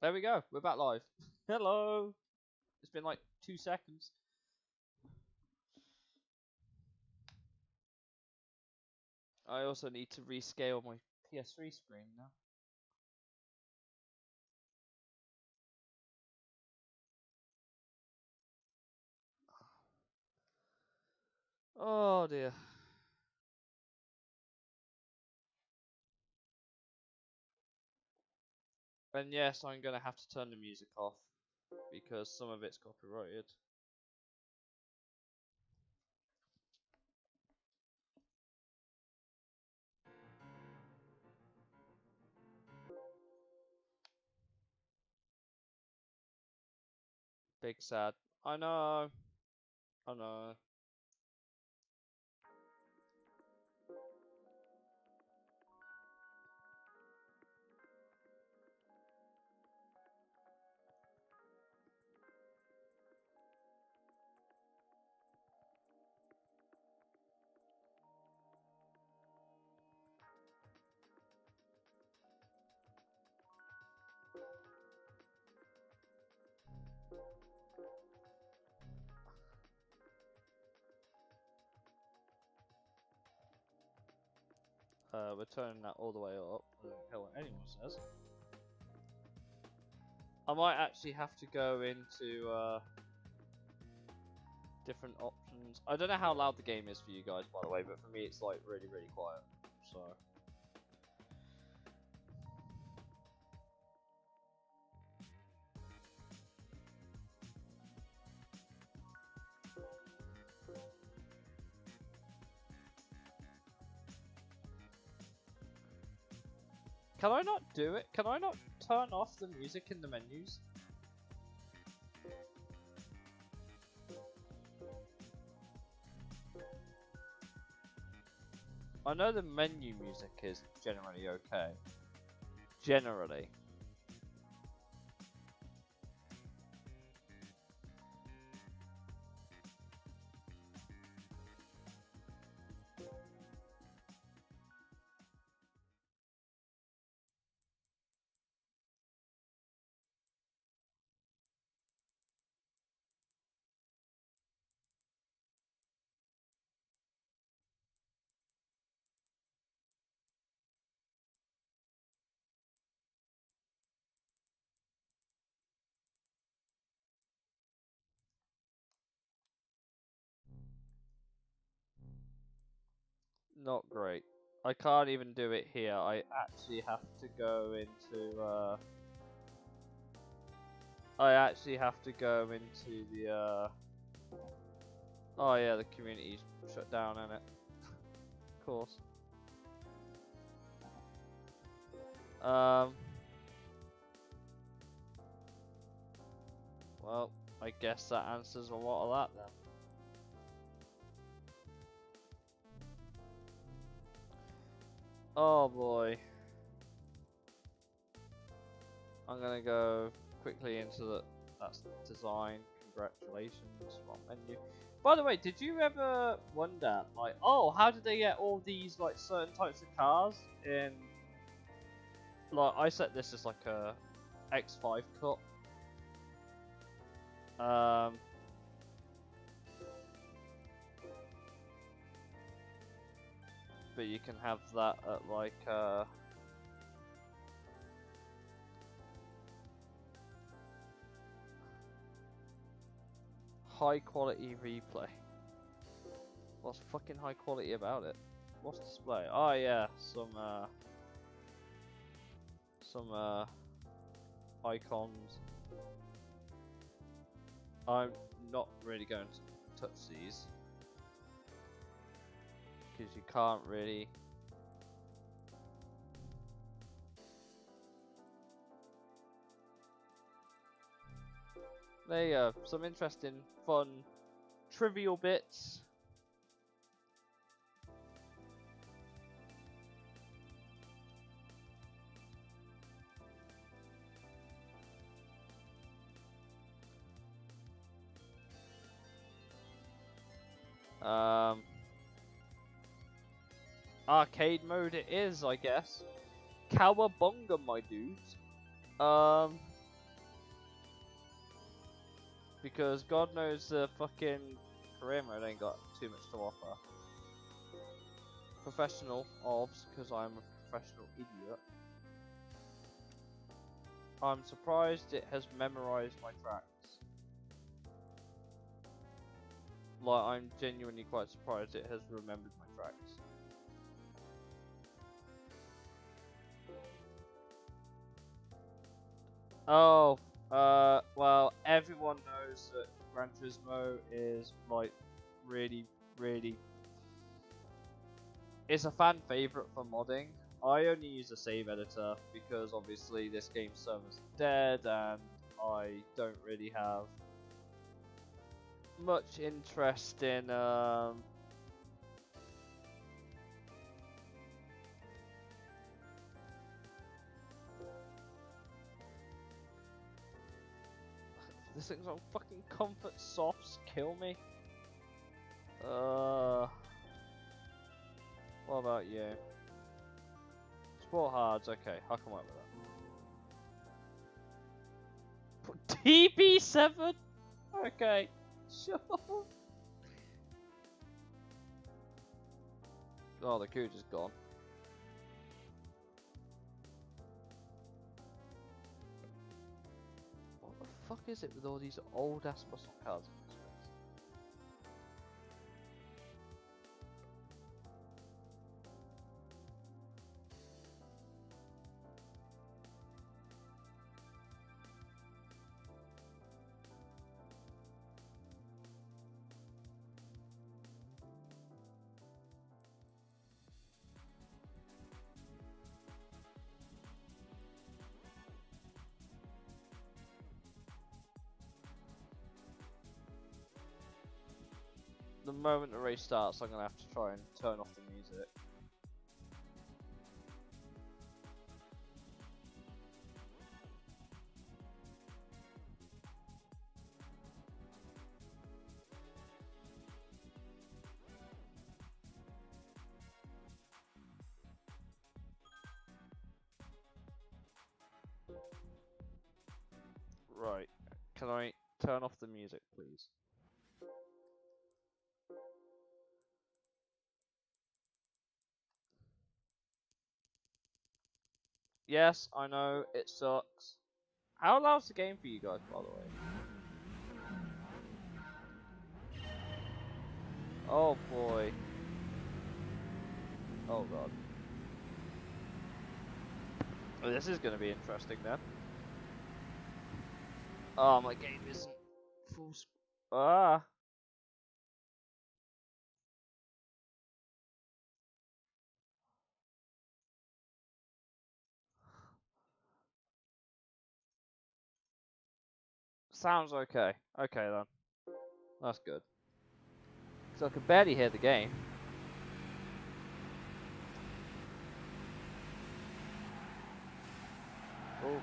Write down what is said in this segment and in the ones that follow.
There we go. We're back live. Hello. It's been like 2 seconds. I also need to rescale my PS3 screen now. Oh dear. And yes, I'm gonna have to turn the music off because some of it's copyrighted. Big sad. I know. I know. We're turning that all the way up. I don't care what anyone says. I might actually have to go into different options. I don't know how loud the game is for you guys, by the way, but for me it's like really, really quiet. So. Can I not do it? Can I not turn off the music in the menus? I know the menu music is generally okay. Generally. Not great. I can't even do it here. I actually have to go into I actually have to go into the oh yeah, the community's shut down, isn't it? Of course. Well, I guess that answers a lot of that then. Oh boy. I'm gonna go quickly into that's design. Congratulations, what menu. By the way, did you ever wonder, like, oh, how did they get all these like certain types of cars in? Like, I set this as like a X5 cut. But you can have that at like high quality replay. What's fucking high quality about it? What's display? Oh yeah, some icons. I'm not really going to touch these because you can't really. There you go, some interesting, fun, trivial bits. Arcade mode it is, I guess. Cowabunga, my dudes. Because God knows the fucking career mode ain't got too much to offer. Professional obs, because I'm a professional idiot. I'm surprised it has memorized my tracks. Like, I'm genuinely quite surprised it has remembered my tracks. Oh, well, everyone knows that Gran Turismo is, like, really, really... It's a fan favorite for modding. I only use a save editor because, obviously, this game's server's dead and I don't really have much interest in, This thing's on fucking comfort softs, kill me. What about you? Sport hards, okay, I'll come up with that. TB7? Okay, sure. Oh, the couch is gone. What the fuck is it with all these old ass muscle cars in this place? The moment the race starts, I'm gonna have to try and turn off the music. Right, can I turn off the music, please? Yes, I know, it sucks. How loud's the game for you guys, by the way? Oh boy. Oh god. Oh, this is gonna be interesting then. Oh, my game isn't full Ah! Sounds okay. Okay then. That's good. So I can barely hear the game. Oh.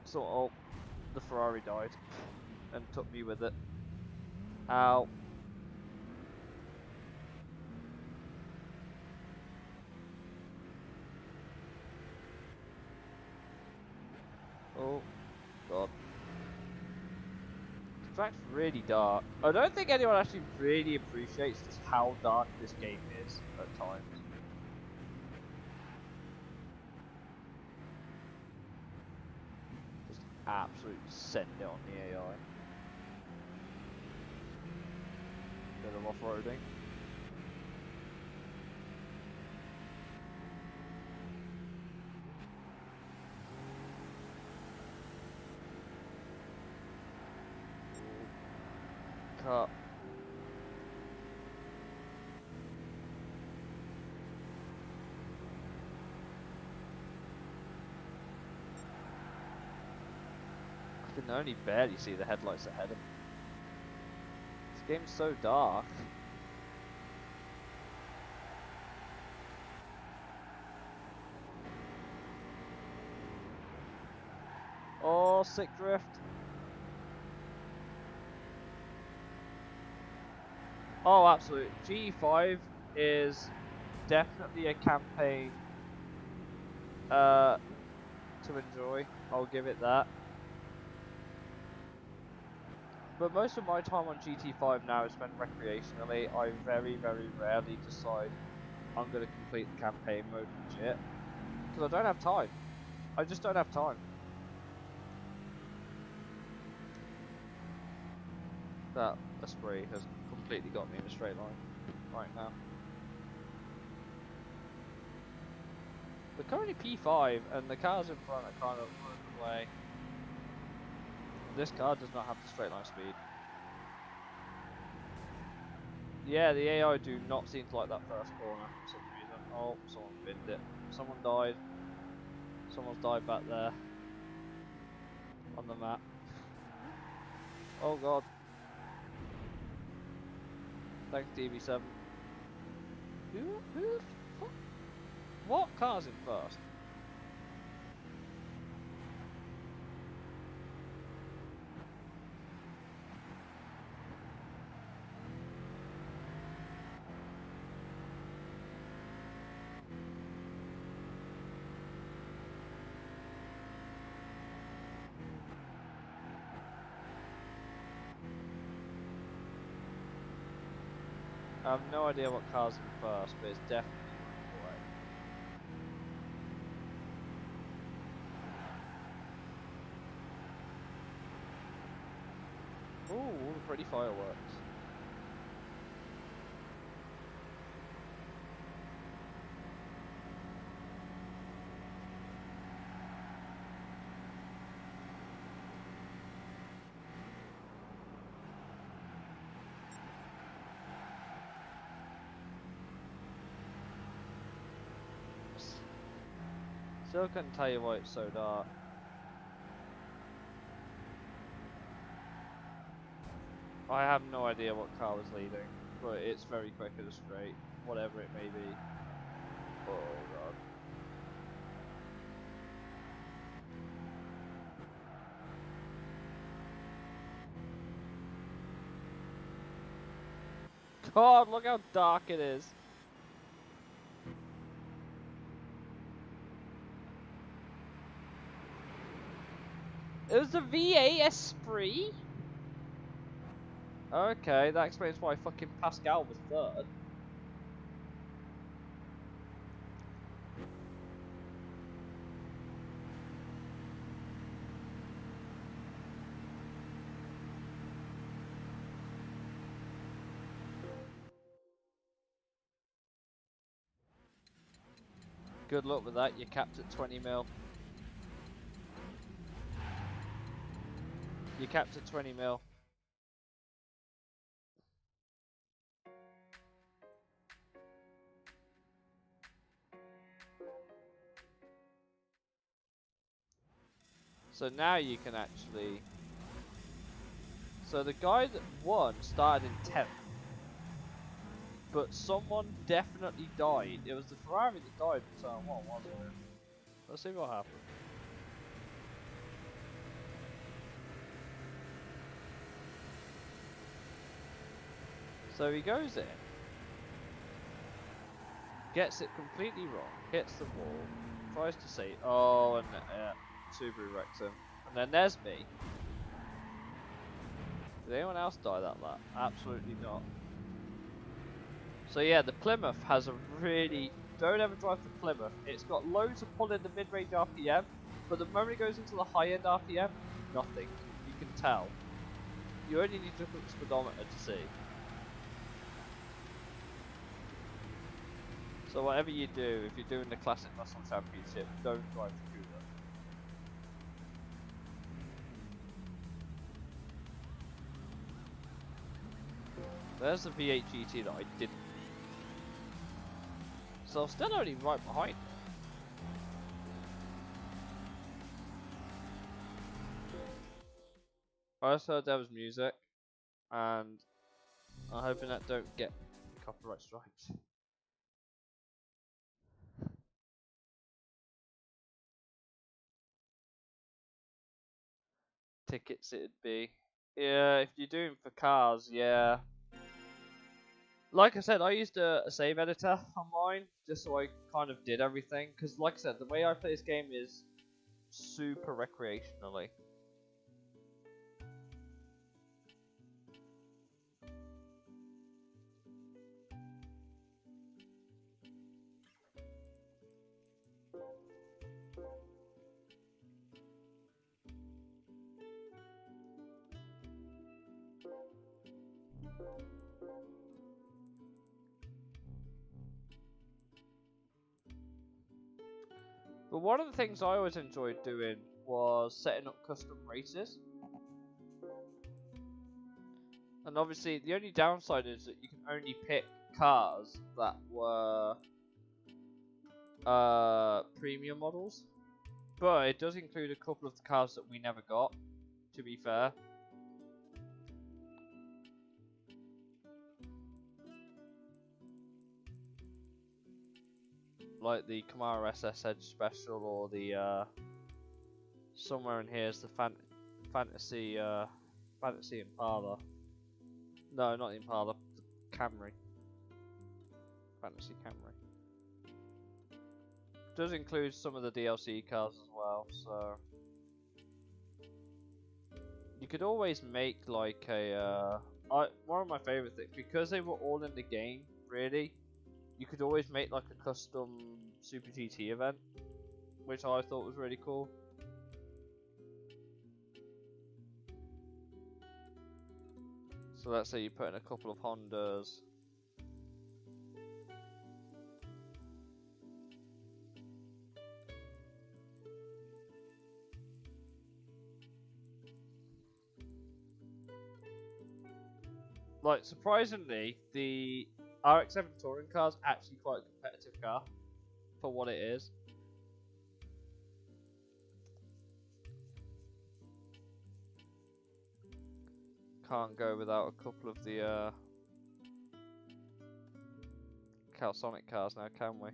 So, oh, the Ferrari died and took me with it. Ow. Oh, god. The track's really dark. I don't think anyone actually really appreciates just how dark this game is at times. Just absolutely send it on the AI. Bit of off-roading. Cut. I can only barely see the headlights ahead of me. This game's so dark. Oh, sick drift. Oh, absolutely. G5 is definitely a campaign to enjoy. I'll give it that. But most of my time on GT5 now is spent recreationally. I very, very rarely decide I'm going to complete the campaign mode legit. Because I don't have time. I just don't have time. That Esprit has completely got me in a straight line right now. We're currently P5 and the cars in front are kind of running away. This car does not have the straight line speed. Yeah, the AI do not seem to like that first corner for some reason. Oh, someone binned it. Someone died. Someone's died back there. On the map. Oh god. Thanks DB7. Who? What car's in first? I have no idea what car's in first, but it's definitely running away. Ooh, all the pretty fireworks. Still couldn't tell you why it's so dark. I have no idea what car was leading, but it's very quick at a straight, whatever it may be. Oh god. God, look how dark it is. It was the V8 Esprit? Okay, that explains why fucking Pascal was third. Good luck with that, you're capped at 20 mil. You're capped at 20 mil. So now you can actually... So the guy that won started in 10th. But someone definitely died. It was the Ferrari that died in turn 1, wasn't it? Let's see what happened. So he goes in, gets it completely wrong, hits the wall, tries to see, oh, and Subaru wrecks him. And then there's me. Did anyone else die that lap? Absolutely not. So yeah, the Plymouth has a really... Don't ever drive the Plymouth. It's got loads of pull in the mid-range RPM, but the moment it goes into the high-end RPM, nothing. You can tell. You only need to look at the speedometer to see. So whatever you do, if you're doing the Classic Muscle Championship, don't drive the Cougar. There's the V8 GT that I didn't. So I'm still only right behind it. I just heard there was music, and I'm hoping that don't get copyright strikes. Tickets it'd be. Yeah, if you're doing for cars, yeah. Like I said, I used a save editor on mine, just so I kind of did everything. Because like I said, the way I play this game is super recreationally. But one of the things I always enjoyed doing was setting up custom races. And obviously the only downside is that you can only pick cars that were premium models. But it does include a couple of the cars that we never got, to be fair. Like the Camaro SS Edge Special, or the somewhere in here is the Fantasy Impala. No, not the Impala, the Camry. Fantasy Camry. Does include some of the DLC cars as well, so you could always make like a one of my favorite things, because they were all in the game, really. You could always make like a custom Super GT event, which I thought was really cool. So let's say you put in a couple of Hondas. Like, surprisingly, the RX-7 touring car is actually quite a competitive car for what it is. Can't go without a couple of the Calsonic cars now, can we?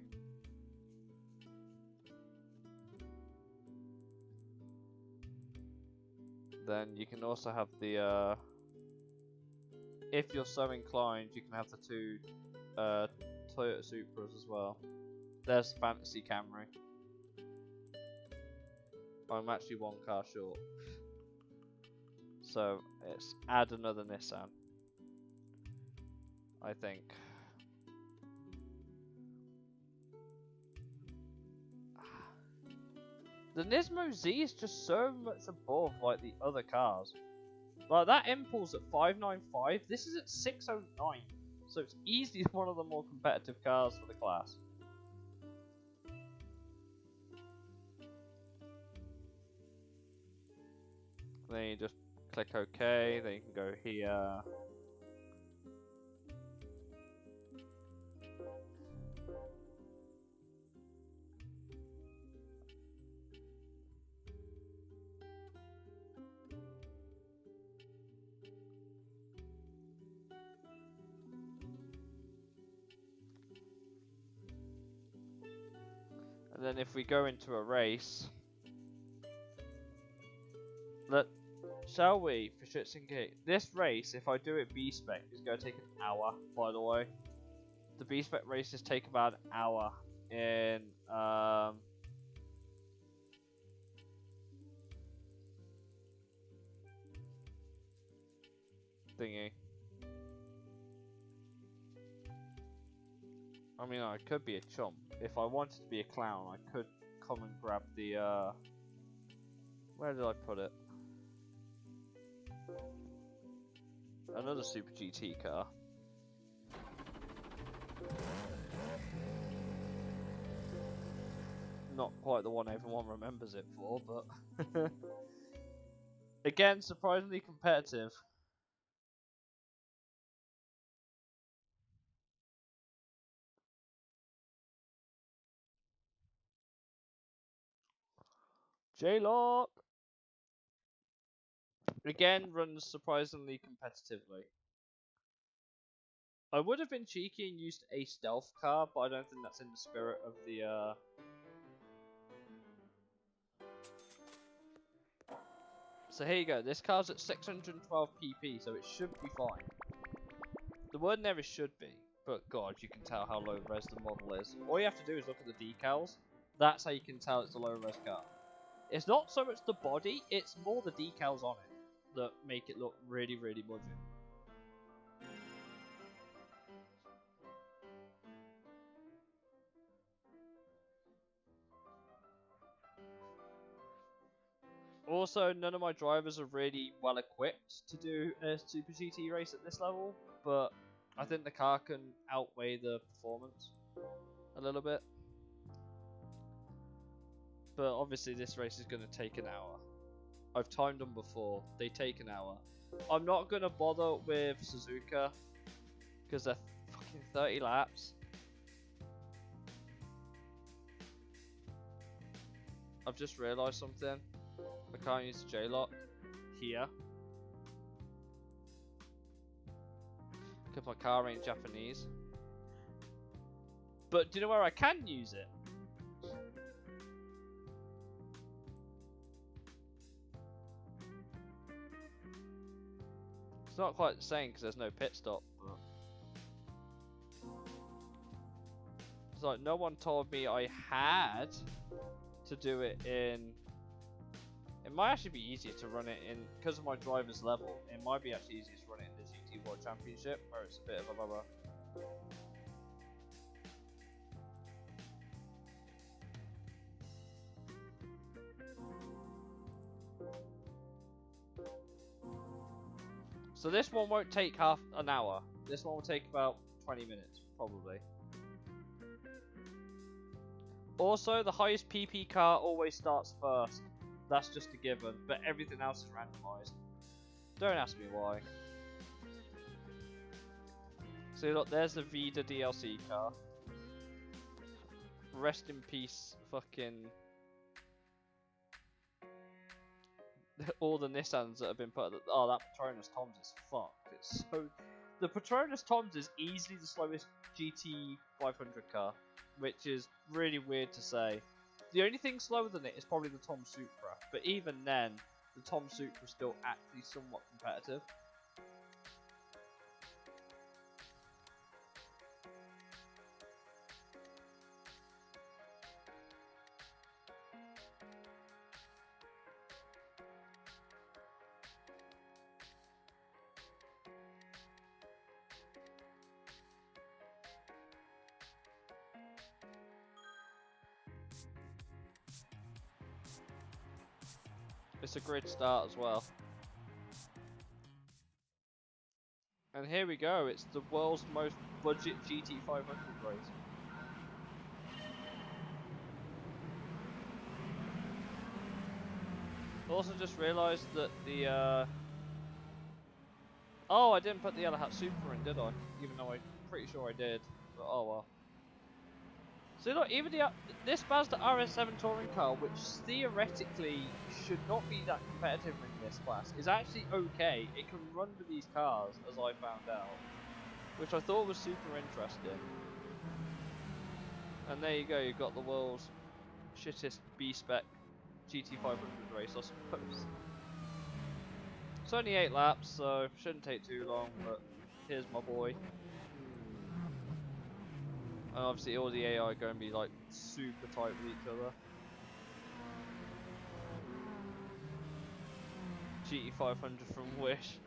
Then you can also have the if you're so inclined, you can have the two Toyota Supras as well. There's Fantasy Camry. I'm actually one car short. So it's add another Nissan, I think. The Nismo Z is just so much above like the other cars. Like that Impulse at 595, this is at 609. So it's easily one of the more competitive cars for the class. Then you just click OK, then you can go here. And then if we go into a race, shall we, for shits and gigs? This race, if I do it B-Spec, is going to take an hour, by the way. The B-Spec races take about an hour in, thingy. I mean, I could be a chump. If I wanted to be a clown, I could come and grab the, where did I put it? Another Super GT car. Not quite the one everyone remembers it for, but again, surprisingly competitive. J-Lock! Again, runs surprisingly competitively. I would have been cheeky and used a stealth car, but I don't think that's in the spirit of the, So here you go, this car's at 612 pp, so it should be fine. The word never should be, but god, you can tell how low-res the model is. All you have to do is look at the decals. That's how you can tell it's a low-res car. It's not so much the body, it's more the decals on it that make it look really, really budget. Also, none of my drivers are really well equipped to do a Super GT race at this level, but I think the car can outweigh the performance a little bit. But obviously this race is going to take an hour. I've timed them before, they take an hour. I'm not going to bother with Suzuka, because they're fucking 30 laps. I've just realised something. I can't use the J-lock here. Because my car ain't Japanese. But do you know where I can use it? It's not quite the same because there's no pit stop. It's like no one told me I had to do it in. It might actually be easier to run it in because of my driver's level. It might be actually easier to run it in the GT World Championship, where it's a bit of a bubba. So this one won't take half an hour. This one will take about 20 minutes, probably. Also, the highest PP car always starts first. That's just a given, but everything else is randomized. Don't ask me why. So look, there's the Vida DLC car. Rest in peace, fucking... all the Nissans that have been put. Oh, that Patronus Toms is fucked. It's so. The Patronus Toms is easily the slowest GT 500 car, which is really weird to say. The only thing slower than it is probably the Tom Supra, but even then, the Tom Supra is still actually somewhat competitive. It's a grid start as well. And here we go, it's the world's most budget GT 500 race. Also just realised that the oh, I didn't put the Yellow Hat Super in, did I? Even though I'm pretty sure I did. But oh well. So look, even this Mazda RS7 touring car, which theoretically should not be that competitive in this class, is actually okay. It can run with these cars, as I found out, which I thought was super interesting. And there you go, you've got the world's shittest B-spec GT500 race, I suppose. It's only 8 laps, so shouldn't take too long, but here's my boy. And obviously all the AI are going to be like super tight with each other. GT500 from Wish.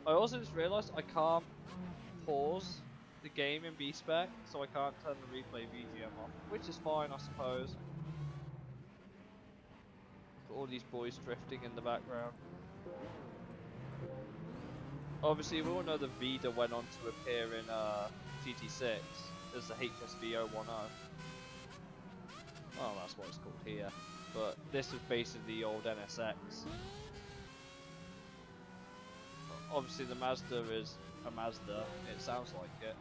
I also just realised I can't pause the game in B-spec, so I can't turn the replay BGM off, which is fine I suppose. Got all these boys drifting in the background. Obviously we all know the Vida went on to appear in GT6 as the HSV010. Oh, that's what it's called here. But this is basically the old NSX. Obviously the Mazda is a Mazda, it sounds like it.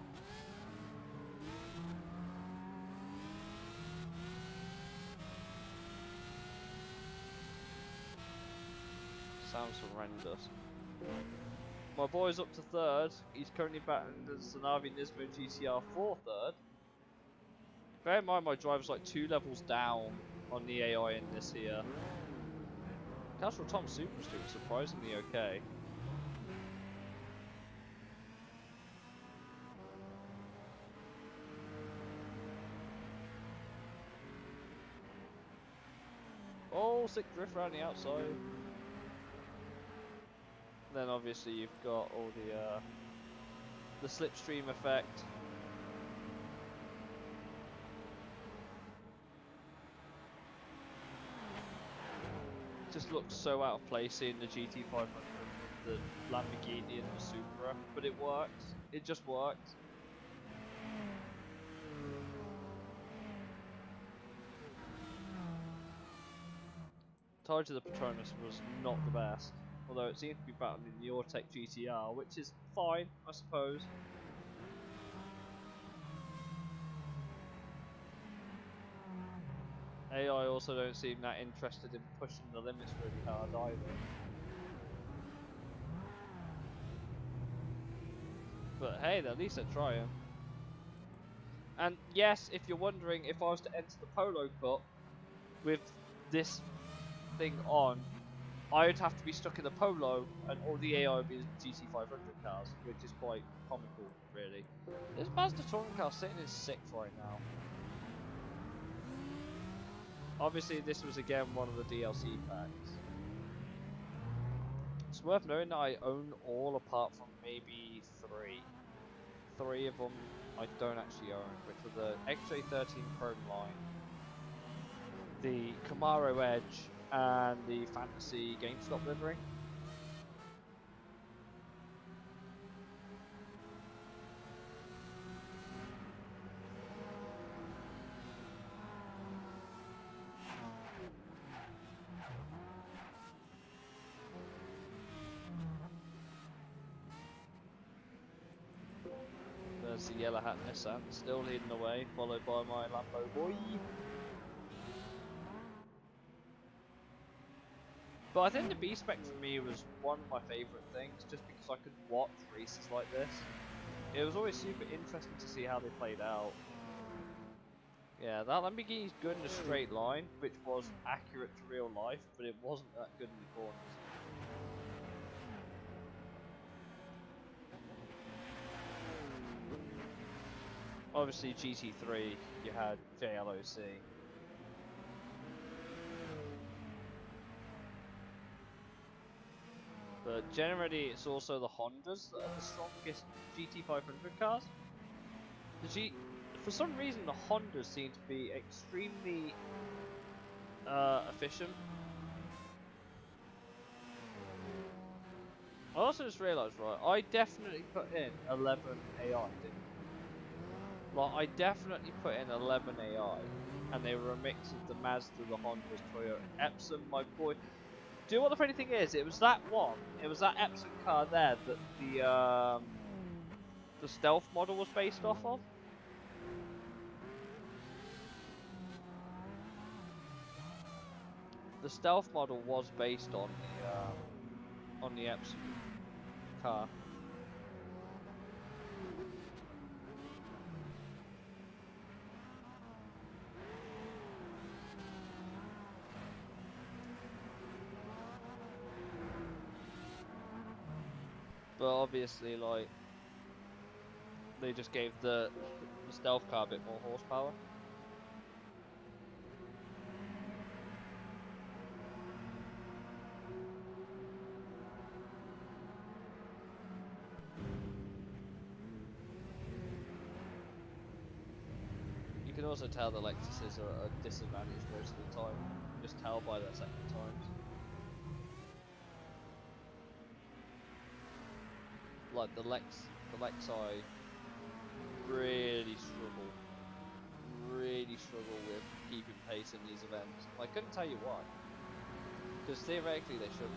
Sounds horrendous. My boy's up to third. He's currently battling the Sanavi Nismo GTR 4 third. Bear in mind my driver's like 2 levels down on the AI in this here. Casual Tom Supra's doing surprisingly okay. Oh, sick drift around the outside. Then obviously you've got all the slipstream effect. Just looks so out of place seeing the GT500 with the Lamborghini and the Supra, but it works. It just works. Target of the Patronus was not the best, although it seemed to be battling the Ortec GTR, which is fine, I suppose. AI also don't seem that interested in pushing the limits really hard either. But hey, at least they're trying. And yes, if you're wondering, if I was to enter the Polo Cup with this thing on, I would have to be stuck in the Polo, and all the AI would be GT500 cars, which is quite comical, really. This Mazda touring car sitting in 6th right now. Obviously, this was again one of the DLC packs. It's worth knowing that I own all apart from maybe 3. 3 of them I don't actually own, which are the XJ13 Chrome Line, the Camaro Edge, and the Fantasy GameStop livery. There's the yellow hat Nissan, still leading the way, followed by my Lambo boy. But I think the B-Spec for me was one of my favourite things, just because I could watch races like this. It was always super interesting to see how they played out. Yeah, that Lamborghini's good in a straight line, which was accurate to real life, but it wasn't that good in the corners. Obviously GT3, you had JLOC. But generally it's also the Hondas that are the strongest GT500 cars. For some reason the Hondas seem to be extremely efficient. I also just realised, right, I definitely put in 11 AI, didn't I? Like, I definitely put in 11 AI, and they were a mix of the Mazda, the Hondas, Toyota, Epson, my boy. Do you know what the funny thing is? It was that one, it was that Epson car there that the Stealth model was based off of. The Stealth model was based on the Epson car. But obviously, like, they just gave the Stealth car a bit more horsepower. You can also tell the Lexuses are at a disadvantage most of the time. You can just tell by their second times. Like the Lexi really struggle with keeping pace in these events. I couldn't tell you why, because theoretically they shouldn't.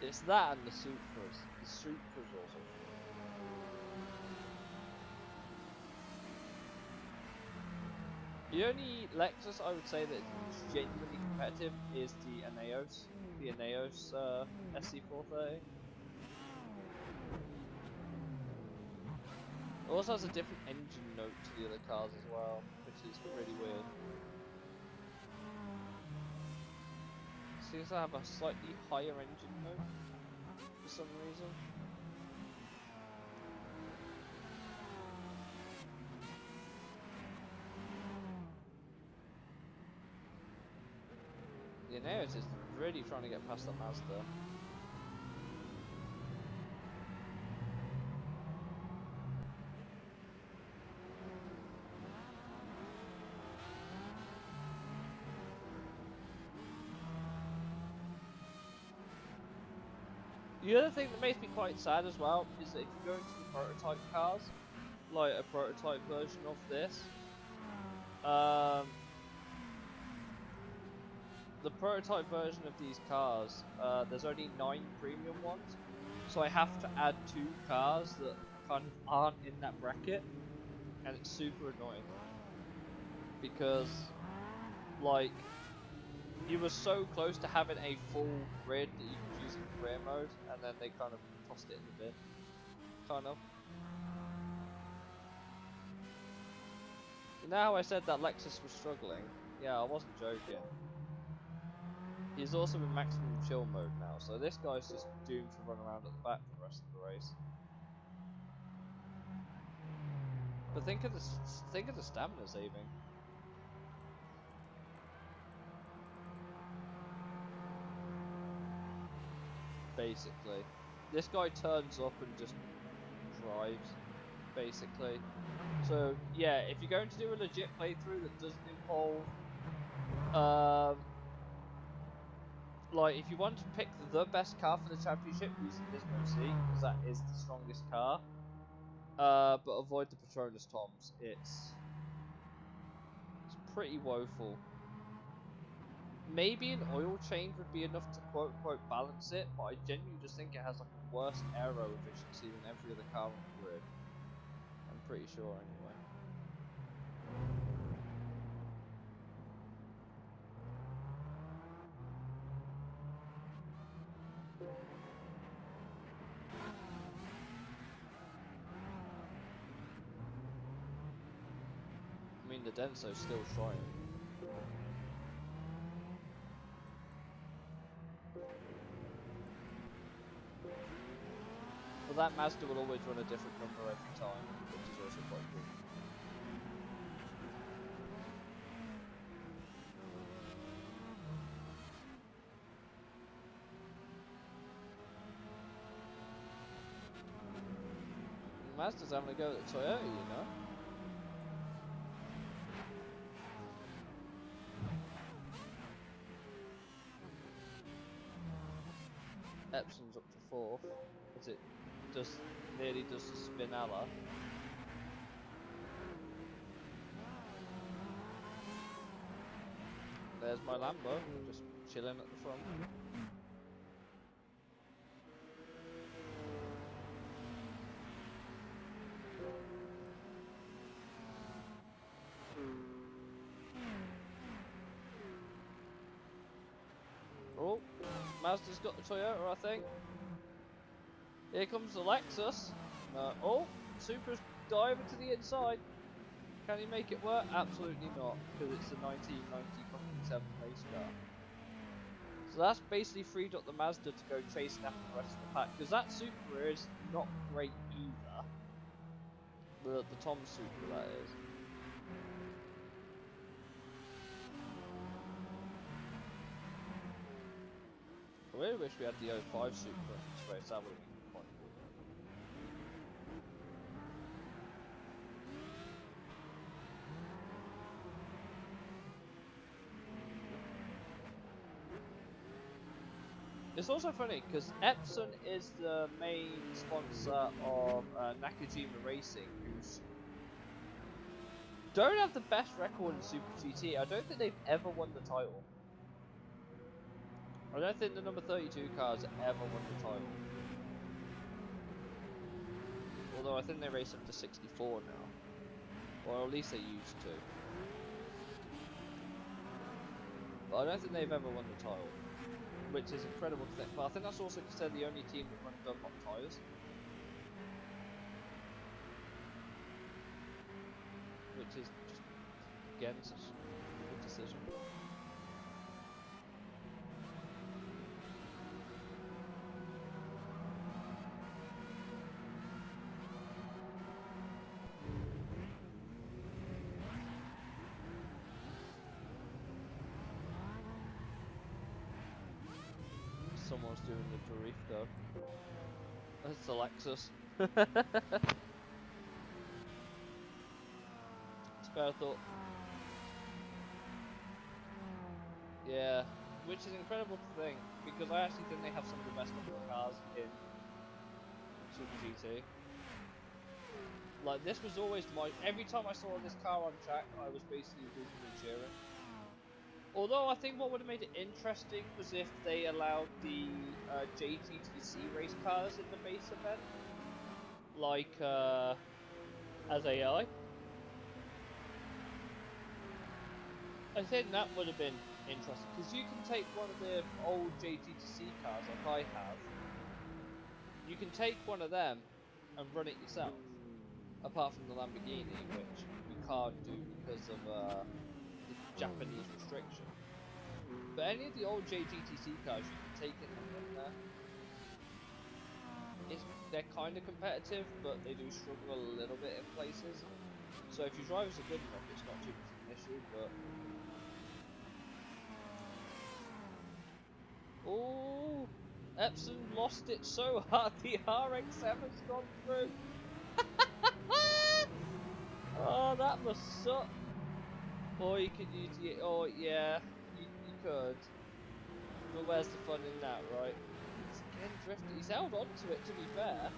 It's that and the Supras. The Supras also. The only Lexus I would say that is genuinely competitive is the Ineos SC430. It also has a different engine note to the other cars as well, which is really weird. Seems to have a slightly higher engine note for some reason. The Ineos is really trying to get past that Mazda. The other thing that makes me quite sad as well is that if you go into the prototype cars, like a prototype version of this, the prototype version of these cars, there's only 9 premium ones, so I have to add 2 cars that kind of aren't in that bracket, and it's super annoying because, like, you were so close to having a full grid that you could use in career mode, and then they kind of tossed it in the bin, kind of. You know how I said that Lexus was struggling? Yeah, I wasn't joking. He's also in maximum chill mode now, so this guy's just doomed to run around at the back for the rest of the race. But think of the stamina saving. Basically, this guy turns up and just drives. Basically, so yeah, if you're going to do a legit playthrough that doesn't involve, like, if you want to pick the best car for the championship, use the Nismo C, because that is the strongest car. But avoid the Petronas Toms. It's pretty woeful. Maybe an oil change would be enough to quote unquote balance it, but I genuinely just think it has like a worse aero efficiency than every other car on the grid. I'm pretty sure anyway. I mean, the Denso's still trying. But that Mazda will always run a different number every time, which is also quite cool. Mazda's having a go at the Toyota, you know? Epson's up to 4th, as it nearly does the Spinella. There's my Lambo, just chilling at the front. Oh, Mazda's got the Toyota, I think. Here comes the Lexus. Oh, Supra's diving to the inside. Can he make it work? Absolutely not, because it's a 1997 race car. So that's basically freed up the Mazda to go chasing after the rest of the pack, because that Supra is not great either. The Tom Supra, that is. I really wish we had the 05 Supra in this race, that would have been quite cool. It's also funny because Epson is the main sponsor of Nakajima Racing, who don't have the best record in Super GT. I don't think they've ever won the title. I don't think the number 32 cars ever won the title. Although I think they race up to 64 now. Or at least they used to. But I don't think they've ever won the title. Which is incredible to think. But I think that's also because they're the only team that run Dunlop tyres. is just, again, such a good decision. Someone's doing the drift though. It's a Lexus. Spare thought. Yeah, which is incredible to think, because I actually think they have some of the best looking cars in Super GT. Like, this was always my... Every time I saw this car on track, I was basically rooting and cheering. Although I think what would have made it interesting was if they allowed the JTTC race cars in the base event. Like, as AI. I think that would have been interesting, because you can take one of the old JTTC cars, like I have. You can take one of them and run it yourself. Apart from the Lamborghini, which you can't do because of the Japanese restriction. But any of the old JGTC cars, you can take it and run there. They're kind of competitive, but they do struggle a little bit in places. So if your drivers are good enough, it's not too much of an issue, but... Oh, Epson lost it so hard, the RX-7's gone through. Oh, that must suck. Or you could use the... Oh, yeah, you could. But where's the fun in that, right? He's again drifting. He's held on to it, to be fair.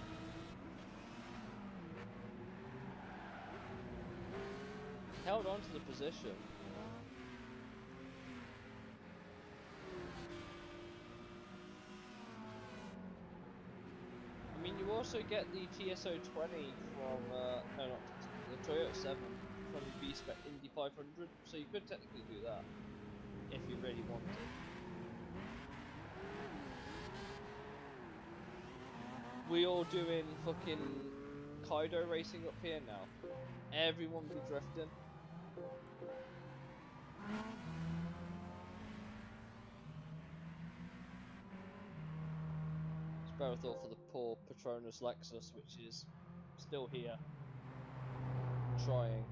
Held on to the position. I mean, you also get the TSO 20 from, no, not the Toyota 7 from the B-Spec Indy 500, so you could technically do that if you really wanted. We all doing fucking Kaido racing up here now. Everyone be drifting. Spare a thought for the poor Patronus Lexus, which is still here, trying.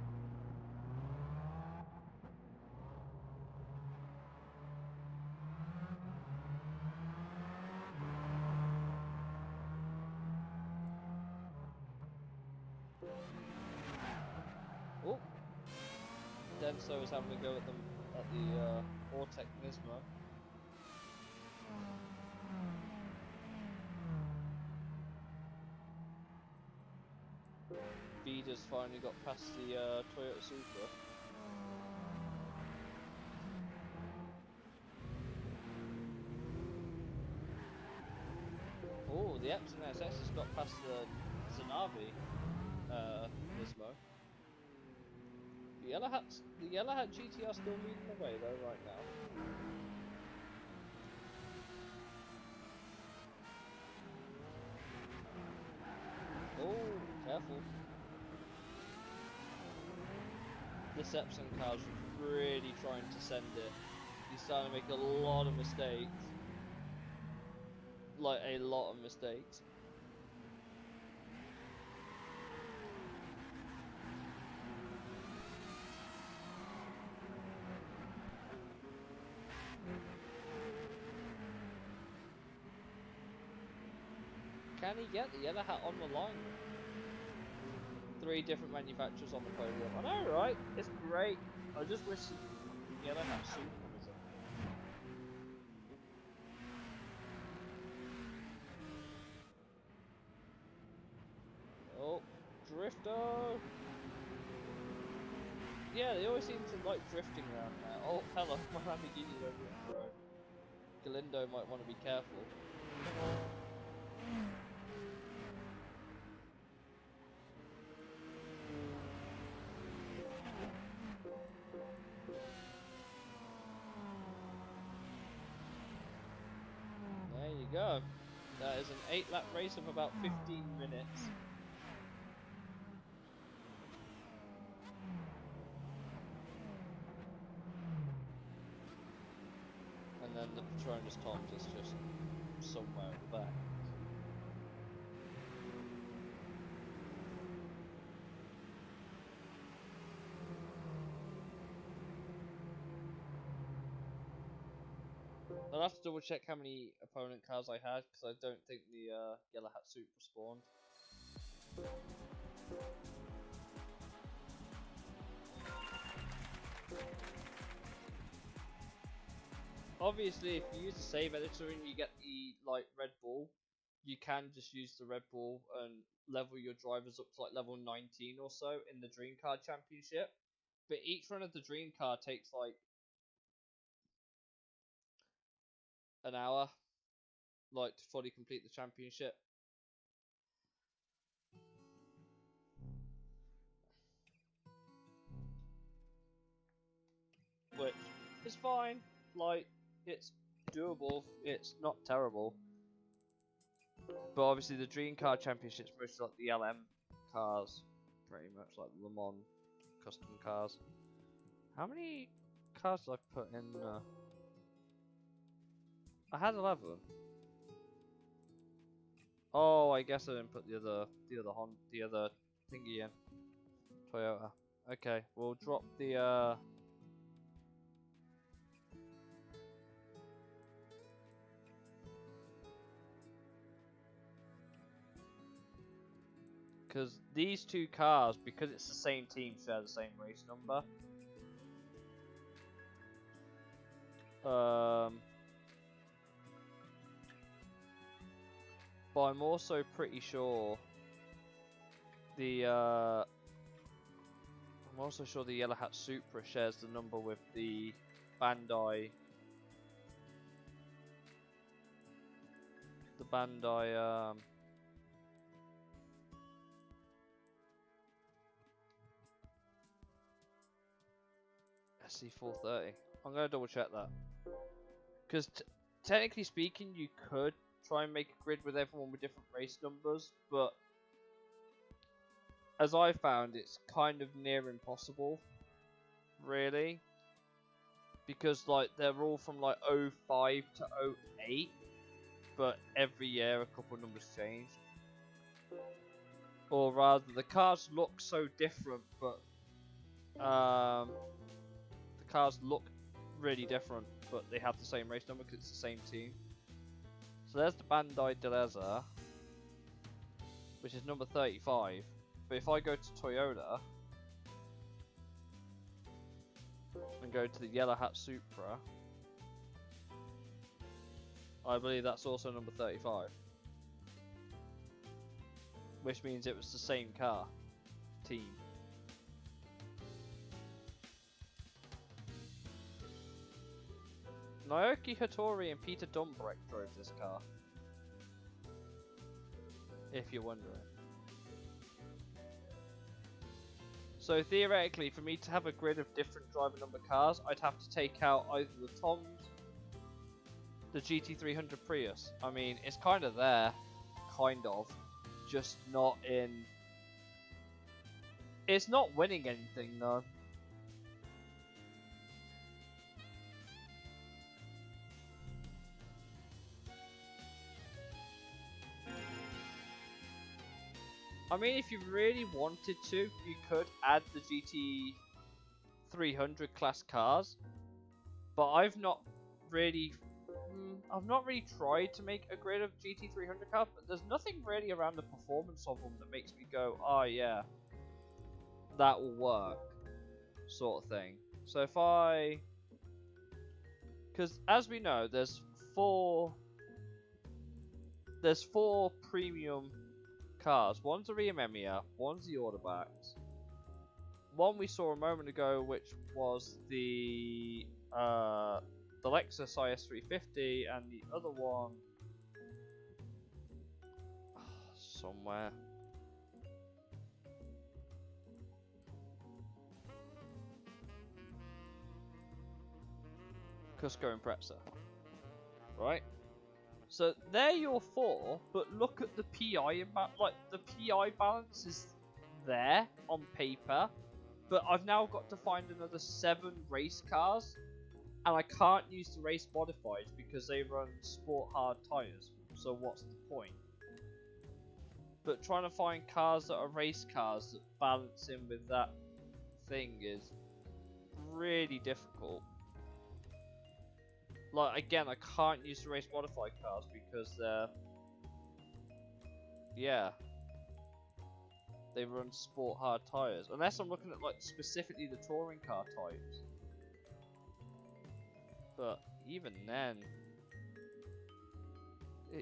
Oh, Denso is having a go at them at the Ortec Nismo. Vida's finally got past the Toyota Supra. Oh, the Epson SX has got past the Zanavi Nismo. The Yellow Hat GTR still leading the way though right now. Oh, careful. This Epson car's really trying to send it. He's starting to make a lot of mistakes. Like, a lot of mistakes. Can he get the Yellow Hat on the line? 3 different manufacturers on the podium. I know, right? It's great. I just wish the Yellow Hat Super was up. Oh, Drifter! Yeah, they always seem to like drifting around there. Oh, hello, my Lamborghini's over in the road. Galindo might want to be careful. There you go. That is an 8-lap race of about 15 minutes. Patronus Tom's is just somewhere over there. I'll have to double check how many opponent cars I had, because I don't think the Yellow Hat Super spawned. Obviously, if you use the save editor and you get the like Red Bull, you can just use the Red Bull and level your drivers up to like level 19 or so in the Dream Car Championship. But each run of the Dream Car takes like an hour, like to fully complete the championship. Which is fine, like, it's doable, it's not terrible. But obviously the Dream Car Championship's mostly like the LM cars, pretty much like Le Mans custom cars. How many cars did I put in? I had 11. Oh, I guess I didn't put the other thingy in. Toyota. Okay, we'll drop the because these two cars, because it's the same team, share the same race number. But I'm also pretty sure the Yellow Hat Supra shares the number with the Bandai. The Bandai SC430. I'm gonna double check that. Because technically speaking, you could try and make a grid with everyone with different race numbers, but as I found, it's kind of near impossible, really, because like they're all from like 05 to 08, but every year a couple of numbers change. Or rather, the cars look so different, but the cars look really different, but they have the same race number because it's the same team. So there's the Bandai Deleza, which is number 35. But if I go to Toyota and go to the Yellow Hat Supra, I believe that's also number 35. Which means it was the same car team. Naoki Hattori and Peter Dumbreck drove this car. If you're wondering. So theoretically, for me to have a grid of different driver number cars, I'd have to take out either the Toms, the GT300 Prius. I mean, it's kind of there, kind of, just not in... It's not winning anything though. I mean, if you really wanted to, you could add the GT300 class cars, but I've not really tried to make a grid of GT300 cars, but there's nothing really around the performance of them that makes me go, oh yeah, that will work, sort of thing. So if because as we know, there's four premium cars. One's a Ria Memia, one's the Autobacks. One we saw a moment ago, which was the Lexus IS350, and the other one somewhere. Cusco Impreza, right? So they're your four, but look at the PI like the PI balance is there on paper, but I've now got to find another 7 race cars and I can't use the race modifieds because they run sport hard tyres. So what's the point? But trying to find cars that are race cars that balance in with that thing is really difficult. Like, again, I can't use the race modified cars because they're, yeah, they run sport hard tyres. Unless I'm looking at like specifically the touring car types. But even then,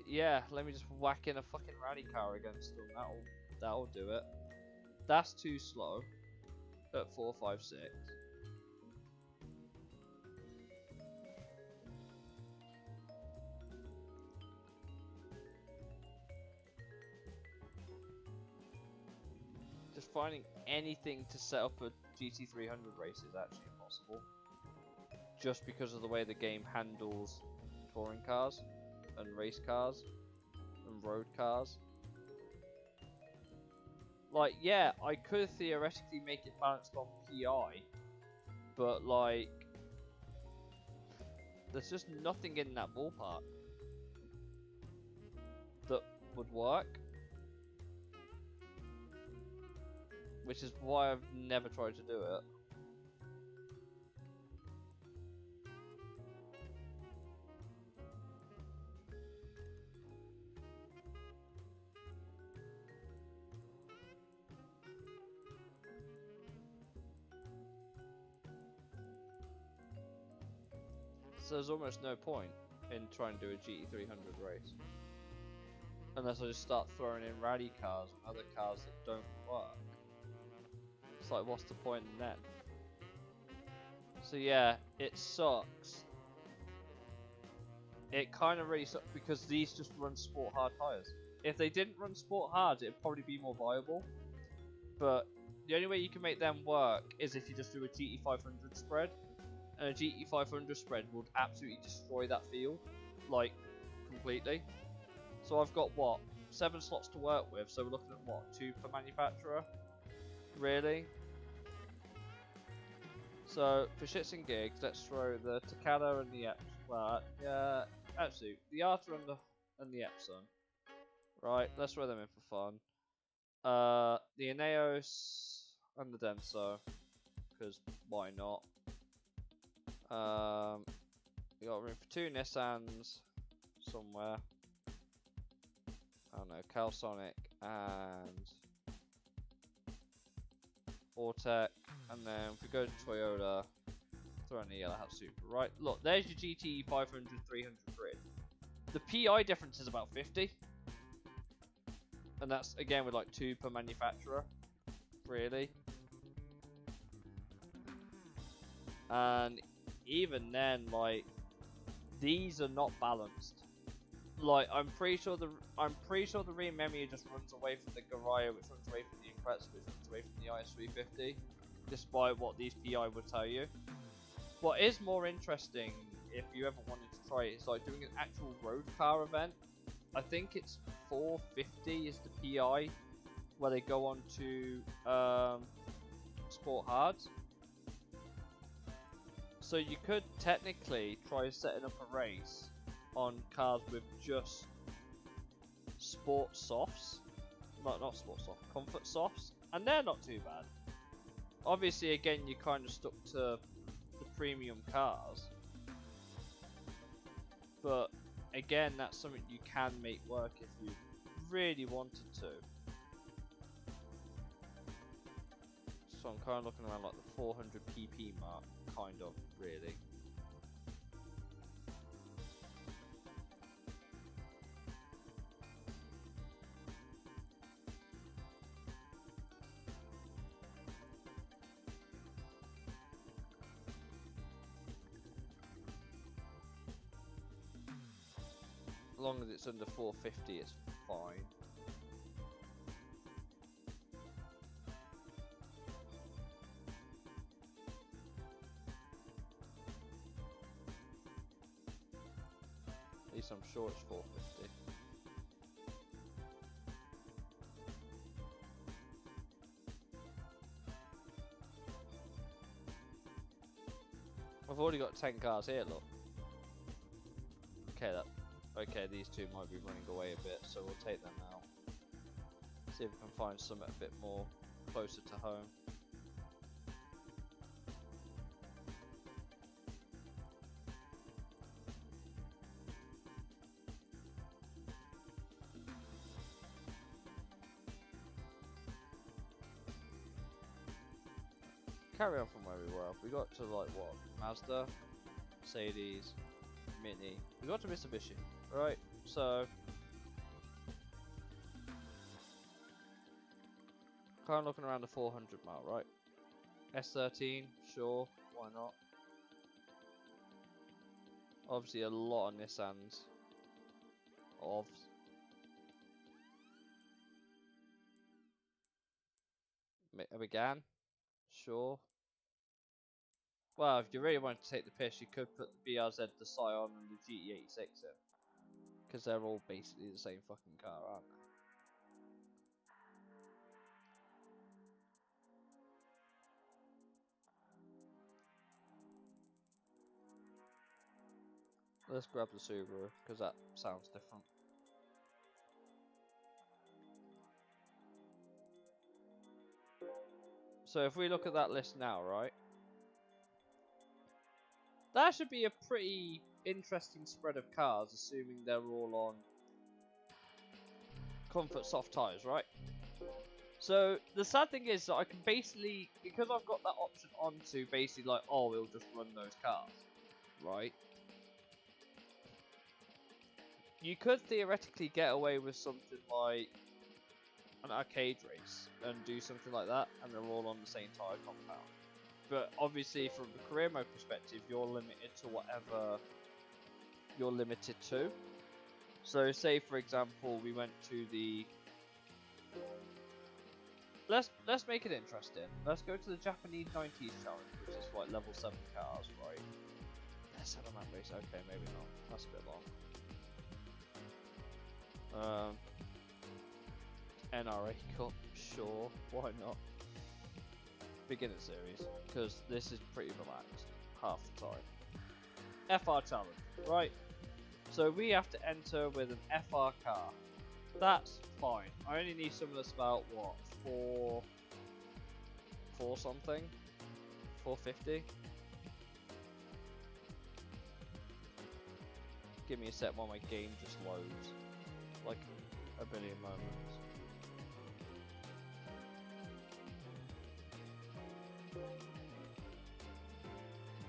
yeah, let me just whack in a fucking rally car against them. That'll do it. That's too slow at 456. Just finding anything to set up a GT300 race is actually impossible. Just because of the way the game handles touring cars and race cars and road cars. Like, yeah, I could theoretically make it balanced on PI, but like, there's just nothing in that ballpark that would work. Which is why I've never tried to do it. So there's almost no point in trying to do a GT300 race. Unless I just start throwing in rally cars and other cars that don't work. It's like, what's the point in that? So yeah, it sucks. It kind of really sucks because these just run sport hard tyres. If they didn't run sport hard, it'd probably be more viable. But the only way you can make them work is if you just do a GT500 spread. And a GT500 spread would absolutely destroy that field. Like, completely. So I've got, what, 7 slots to work with, so we're looking at, what, 2 per manufacturer? Really? So, for shits and gigs, let's throw the Takada and the the Arta and the Epson. Right, let's throw them in for fun. The Ineos and the Denso, because why not? We got room for 2 Nissans somewhere. I don't know, Calsonic and Ortec, and then if we go to Toyota, throw in the Yellow Hat Super. Right, look, there's your GT 500, 300 grid. The PI difference is about 50. And that's, again, with like 2 per manufacturer, really. And even then, like, these are not balanced. Like, I'm pretty sure the rear Memeville just runs away from the Garaya, which runs away from the Impreza, which runs away from the IS350, despite what these PI would tell you. What is more interesting, if you ever wanted to try it, is like doing an actual road car event. I think it's 450 is the PI, where they go on to Sport Hards. So you could technically try setting up a race on cars with just sport softs, not sport soft, comfort softs, and they're not too bad. Obviously, again, you're kind of stuck to the premium cars, but again, that's something you can make work if you really wanted to. So I'm kind of looking around like the 400 pp mark, kind of, really. As long as it's under 450, it's fine. At least I'm sure it's 450. I've already got 10 cars here, look. Okay, these two might be running away a bit, so we'll take them out. See if we can find something a bit more closer to home. Carry on from where we were. We got to like what? Mazda, Mercedes, Mini. We got to Mitsubishi, right? So kind of looking around the 400 mile, right? S13, sure, why not? Obviously a lot of Nissans. A Megane, sure. Well, if you really wanted to take the piss, you could put the BRZ, the Scion, and the GT86 in. Because they're all basically the same fucking car, aren't they? Let's grab the Subaru, because that sounds different. So if we look at that list now, right? That should be a pretty interesting spread of cars, assuming they're all on comfort soft tyres, right? So the sad thing is that I can basically, because I've got that option on to basically like, oh, we'll just run those cars, right? You could theoretically get away with something like an arcade race and do something like that, and they're all on the same tyre compound. But obviously, from the career mode perspective, you're limited to whatever you're limited to. So, say for example, we went to the. Let's make it interesting. Let's go to the Japanese 90s challenge, which is like level 7 cars, right? Let's have a map race. Okay, maybe not. That's a bit long. NRA Cup, sure. Why not? Beginner series, because this is pretty relaxed half the time. FR challenge, right? So we have to enter with an FR car. That's fine. I only need something that's about what, 4 something, 450. Give me a sec while my game just loads, like a billion moments.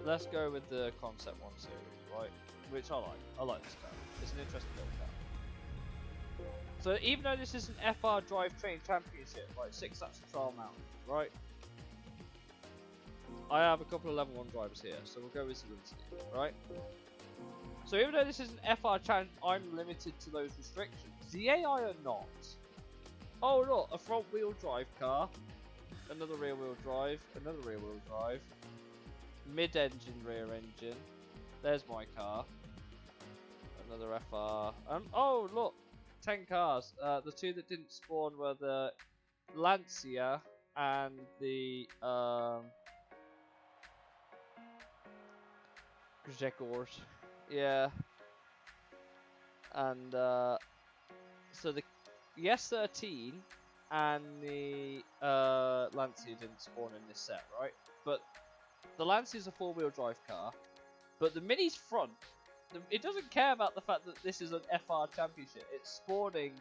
Let's go with the Concept 1 series, right? Which I like. I like this car. It's an interesting little car. So even though this is an FR Drivetrain Championship, like 6 laps of trial mountain, right? I have a couple of level 1 drivers here, so we'll go with Zelensky, right? So even though this is an FR Champ, I'm limited to those restrictions. The AI are not. Oh look, a front wheel drive car, another rear wheel drive, another rear wheel drive. Mid-engine, rear engine. There's my car. Another FR. Oh look, 10 cars. The two that didn't spawn were the Lancia and the Jaguars. Yeah. And so the S13 and the Lancia didn't spawn in this set, right? But the Lancia is a 4-wheel drive car, but the Mini's front, it doesn't care about the fact that this is an FR championship. It's spawning.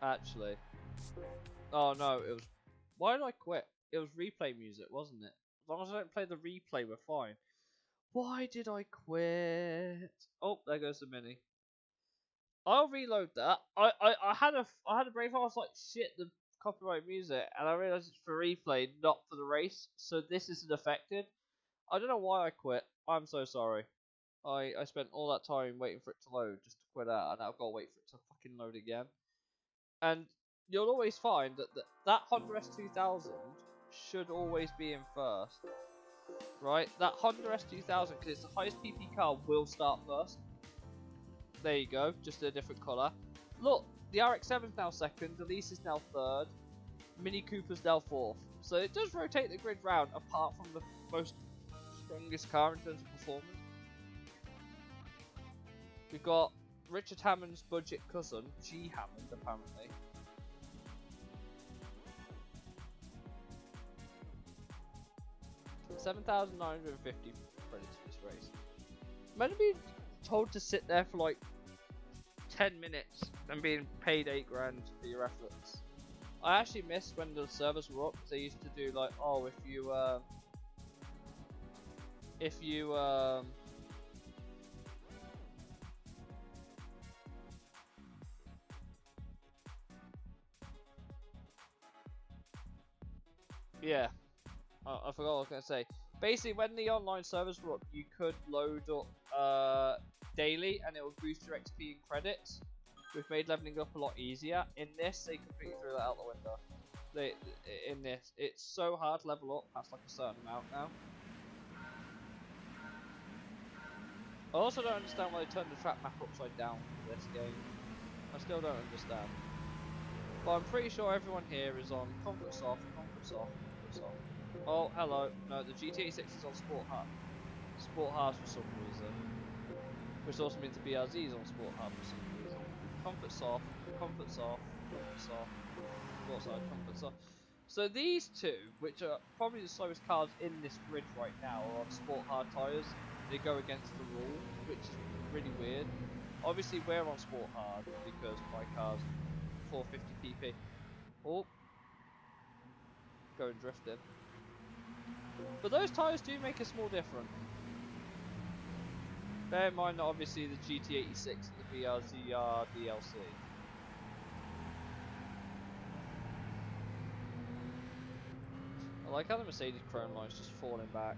Actually, oh no, it was. Why did I quit? It was replay music, wasn't it? As long as I don't play the replay, we're fine. Why did I quit? Oh, there goes the Mini. I'll reload that. I had a brain fart. I was like, shit, the copyright music, and I realized it's for replay, not for the race. So this isn't affected. I don't know why I quit. I'm so sorry. I spent all that time waiting for it to load just to quit out, and now I've got to wait for it to fucking load again. And you'll always find that that Honda S2000 should always be in first. right? That Honda S2000, because it's the highest PP car, will start first. There you go, just a different colour. Look, the RX-7's now second, the Elise is now third, Mini Cooper's now fourth. So it does rotate the grid round, apart from the most strongest car in terms of performance. We've got Richard Hammond's budget cousin, G. Hammond, apparently. $7,950 credits for this race. Imagine being told to sit there for like 10 minutes and being paid $8 grand for your efforts. I actually missed when the servers were up. They used to do like, oh, if you yeah, I forgot what I was gonna say. Basically, when the online servers were up, you could load up daily, and it would boost your XP and credits, which made leveling up a lot easier. In this, they completely threw that out the window. In this, it's so hard to level up past like a certain amount now. I also don't understand why they turned the track map upside down for this game. I still don't understand. But I'm pretty sure everyone here is on Comfort Soft, Comfort Soft, Comfort Soft. Oh, hello. No, the GTA 6 is on Sport Hard. Sport Hard for some reason. Which also means the BRZ is on Sport Hard for some reason. Comfort Soft, Comfort Soft, Comfort Soft, Sport Hard, Comfort Soft. So these two, which are probably the slowest cars in this grid right now, are on Sport Hard tyres. They go against the rule, which is really weird. Obviously we're on Sport Hard because my car's 450 pp. Oh, going drifting. But those tyres do make a small difference. Bear in mind that obviously the GT86 and the BRZ are DLC. I like how the Mercedes chrome line's just falling back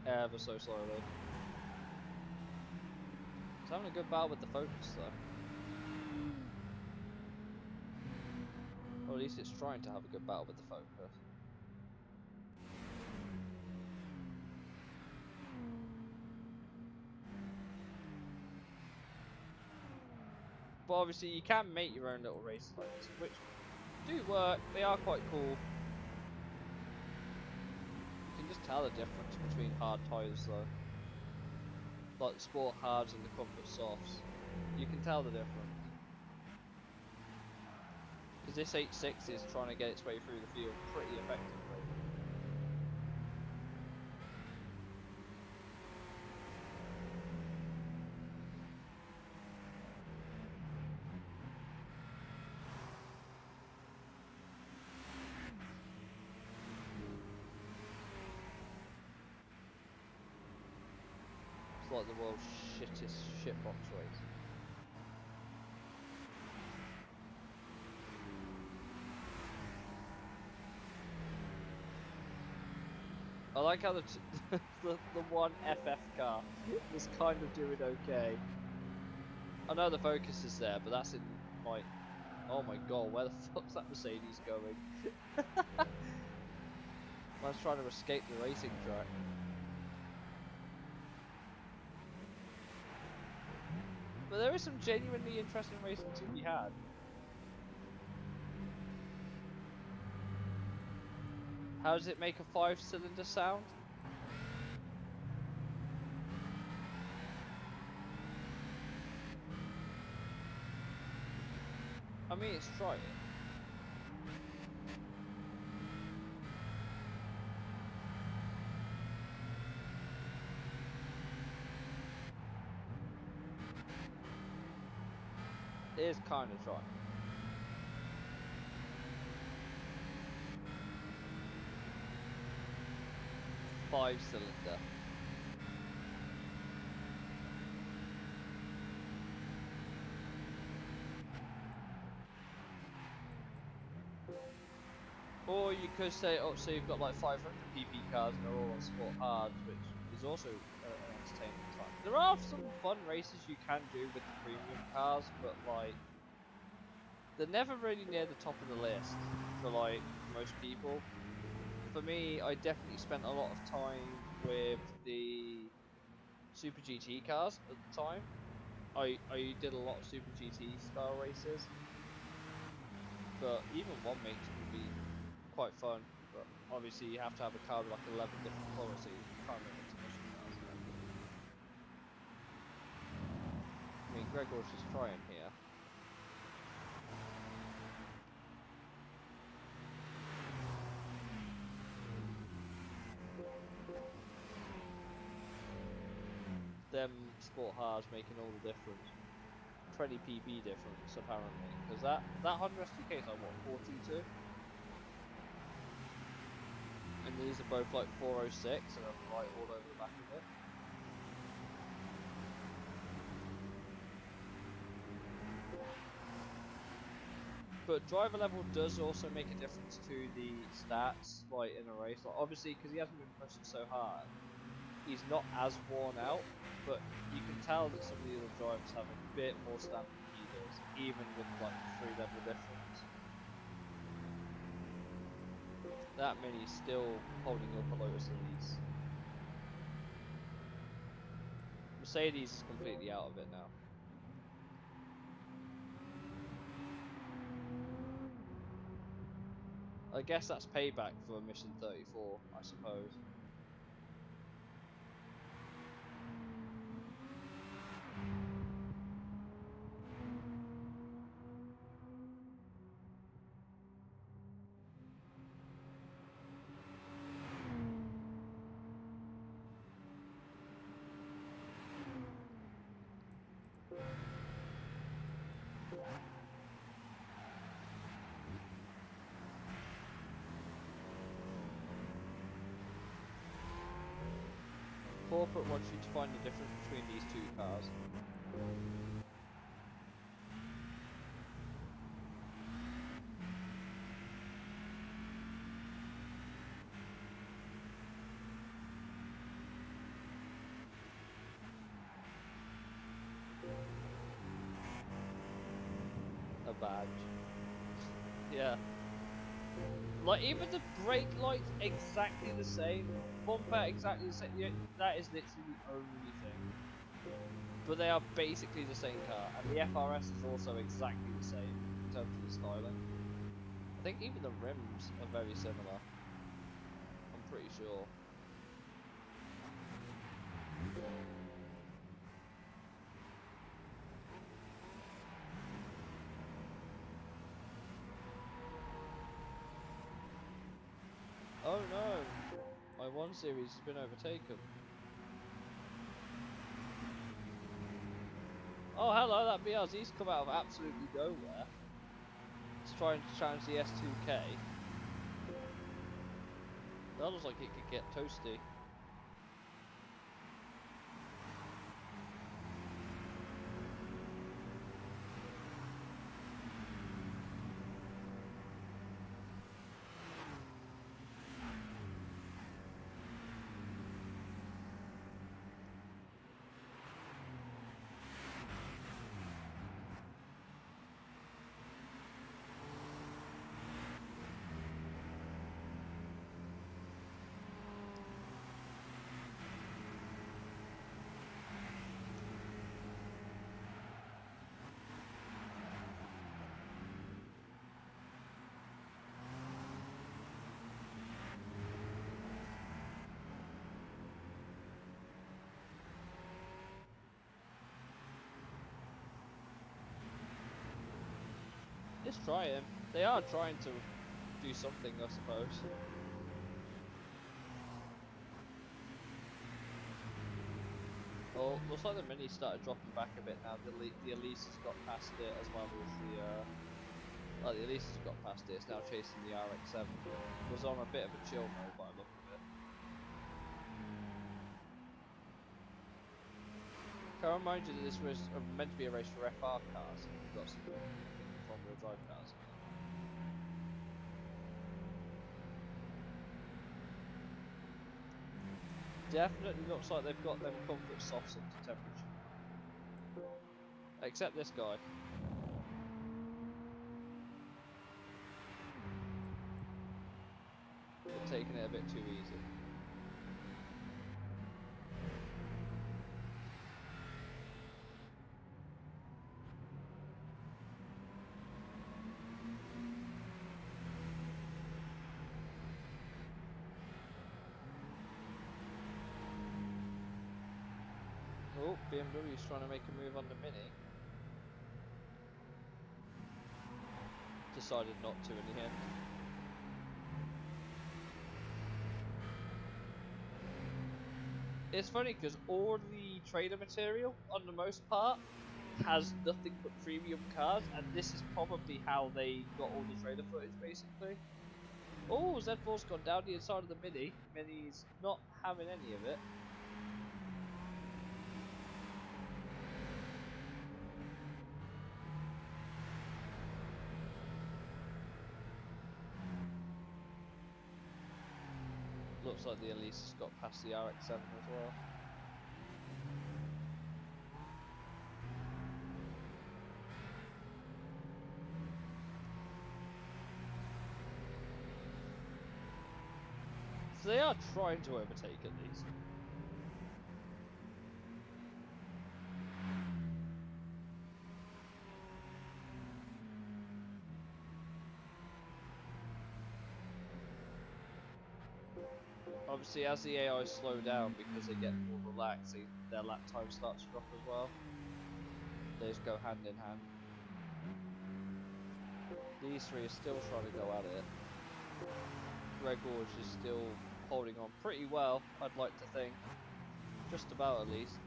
ever so slowly. It's having a good battle with the Focus though. Or at least it's trying to have a good battle with the Focus. But obviously you can make your own little races like this, which do work. They are quite cool. You can just tell the difference between hard tyres though. Like the Sport Hards and the Comfort Softs. You can tell the difference. Because this 86 is trying to get its way through the field pretty effectively. It's like the world's shittest shitbox race. I like how the one FF car is kind of doing okay. I know the Focus is there, but that's in my... Oh my god, where the fuck's that Mercedes going? Man's trying to escape the racing track. But there is some genuinely interesting racing to be had. How does it make a 5-cylinder sound? I mean, let's try it. It is kind of trying. Five-cylinder. Or you could say, oh, so you've got like 500 PP cars and they're all on Sport Hard, which is also an entertaining time. There are some fun races you can do with the premium cars, but like, they're never really near the top of the list for like most people. For me, I definitely spent a lot of time with the Super GT cars at the time. I did a lot of Super GT style races, but even one makes can be quite fun. But obviously you have to have a car with like 11 different colours, so you can't really mix mission cars. I mean, Gregor's just trying here. Them sport hards making all the difference. 20 PB difference apparently, because that Honda SDK is like what, 422, and these are both like 406 and are right all over the back of it. But driver level does also make a difference to the stats, like in a race. Like obviously, because he hasn't been pushing so hard, he's not as worn out. But you can tell that some of the other drivers have a bit more stamina than he does, even with like the 3-level difference. That many still holding up a Lotus Elise. Mercedes is completely out of it now. I guess that's payback for Mission 34, I suppose. Corporate wants you to find the difference between these two cars. A badge. Yeah. Like, even the brake lights exactly the same, bumper exactly the same, yeah, that is literally the only thing. But they are basically the same car, and the FRS is also exactly the same in terms of the styling. I think even the rims are very similar. I'm pretty sure. Oh no! My 1 Series has been overtaken. Oh hello, that BRZ's come out of absolutely nowhere. It's trying to challenge the S2K. That looks like it could get toasty. Let's try him. They are trying to do something, I suppose. Well, looks like the Mini started dropping back a bit now. The Elise has got past it, as well as the Elise has got past it. It's now chasing the RX-7. It was on a bit of a chill mode by the look of it. Can I remind you that this was meant to be a race for FR cars? We've got some front-wheel drive cars. Definitely looks like they've got them comfort softs up to temperature. Except this guy. They're taking it a bit too easy. Oh, BMW's trying to make a move on the Mini. Decided not to in the end. It's funny because all the trailer material, on the most part, has nothing but premium cars, and this is probably how they got all the trailer footage, basically. Oh, Z4's gone down the inside of the Mini. Mini's not having any of it. Looks like the Elise has got past the RX-7 as well. So they are trying to overtake at least. Obviously, as the AI slow down because they get more relaxed, their lap time starts to drop as well. They just go hand in hand. These three are still trying to go at it. Gregorge is still holding on pretty well, I'd like to think. Just about, at least.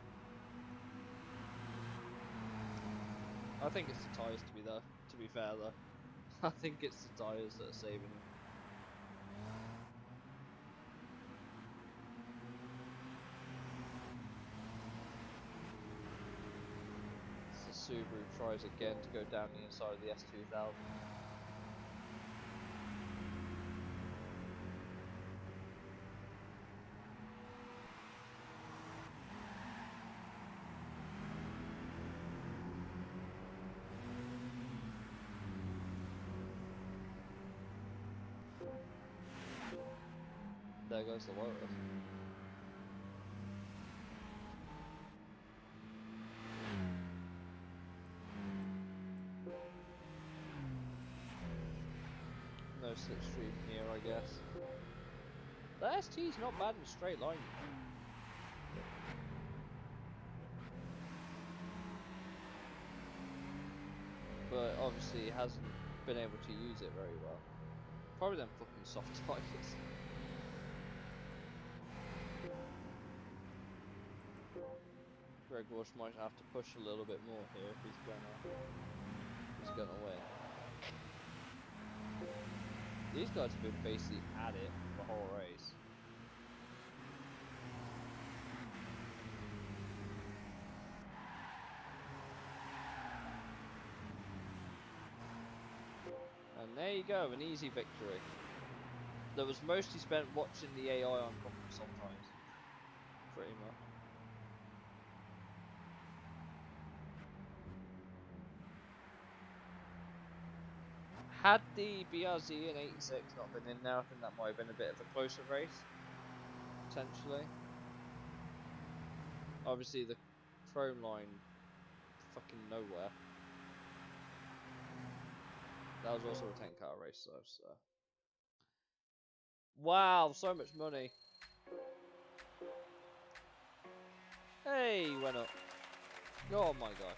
I think it's the tyres to be fair though. I think it's the tyres that are saving him. So Subaru tries again to go down the inside of the S2000. There goes the Lotus. No slipstream here, I guess. The ST's not bad in a straight line. But obviously he hasn't been able to use it very well. Probably them fucking soft tyres. Greg Walsh might have to push a little bit more here if he's gonna win. These guys have been basically at it the whole race. And there you go, an easy victory. That was mostly spent watching the AI on sometimes. Pretty much. Had the BRZ in 86 not been in there, I think that might have been a bit of a closer race. Potentially. Obviously the chrome line fucking nowhere. That was also a 10 car race though, so. Wow, so much money. Hey, went up. Oh my god.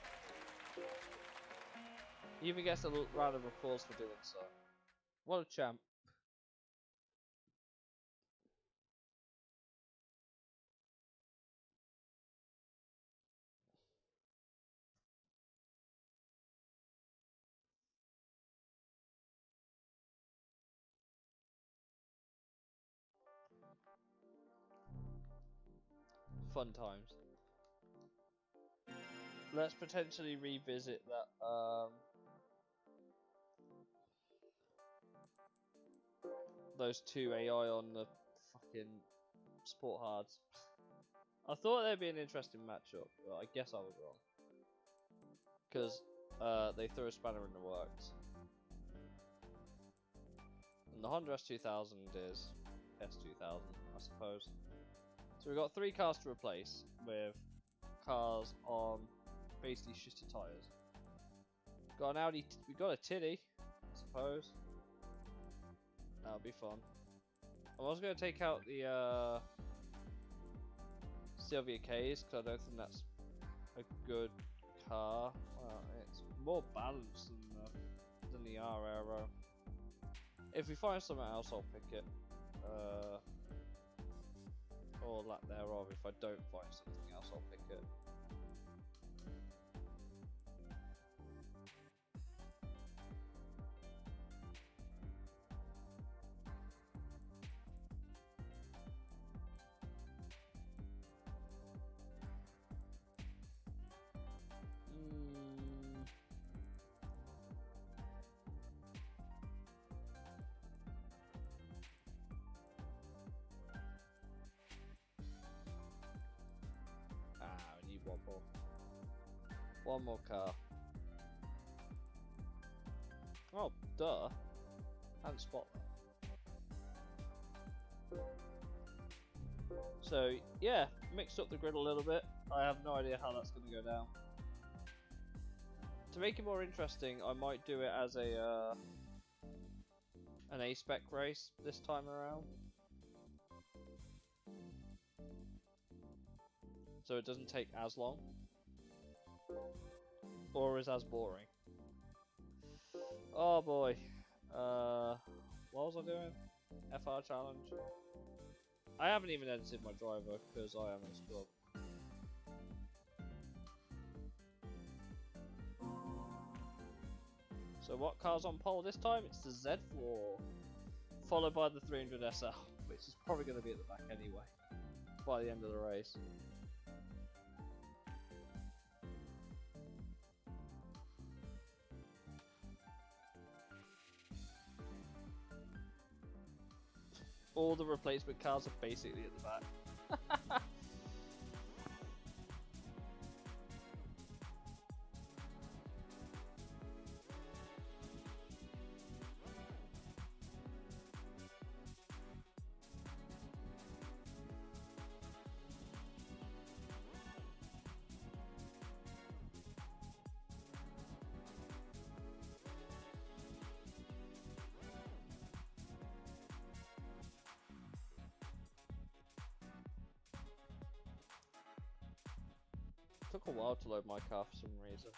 He even gets a round of applause for doing so. What a champ. Fun times. Let's potentially revisit that, those two AI on the fucking sport hards. I thought they'd be an interesting matchup, but I guess I was wrong. Because they threw a spanner in the works. And the Honda S2000 is S2000, I suppose. So we've got 3 cars to replace with cars on basically shitty tyres. Got an Audi, we got a Tiddy, I suppose. That'll be fun. I'm also going to take out the Sylvia K's because I don't think that's a good car. It's more balanced than the R Aero. If we find something else, I'll pick it. Or lack thereof. If I don't find something else, I'll pick it. I need one more. One more car. Oh, duh. I hadn't spotted that. So, yeah, mixed up the grid a little bit. I have no idea how that's going to go down. To make it more interesting, I might do it as a an A-spec race this time around. So it doesn't take as long. Or is as boring. Oh boy. What was I doing? FR challenge. I haven't even edited my driver because I am a scrub. So what car's on pole this time? It's the Z4. Followed by the 300 SL, which is probably going to be at the back anyway. By the end of the race. All the replacement cars are basically at the back. Took a while to load my car for some reason.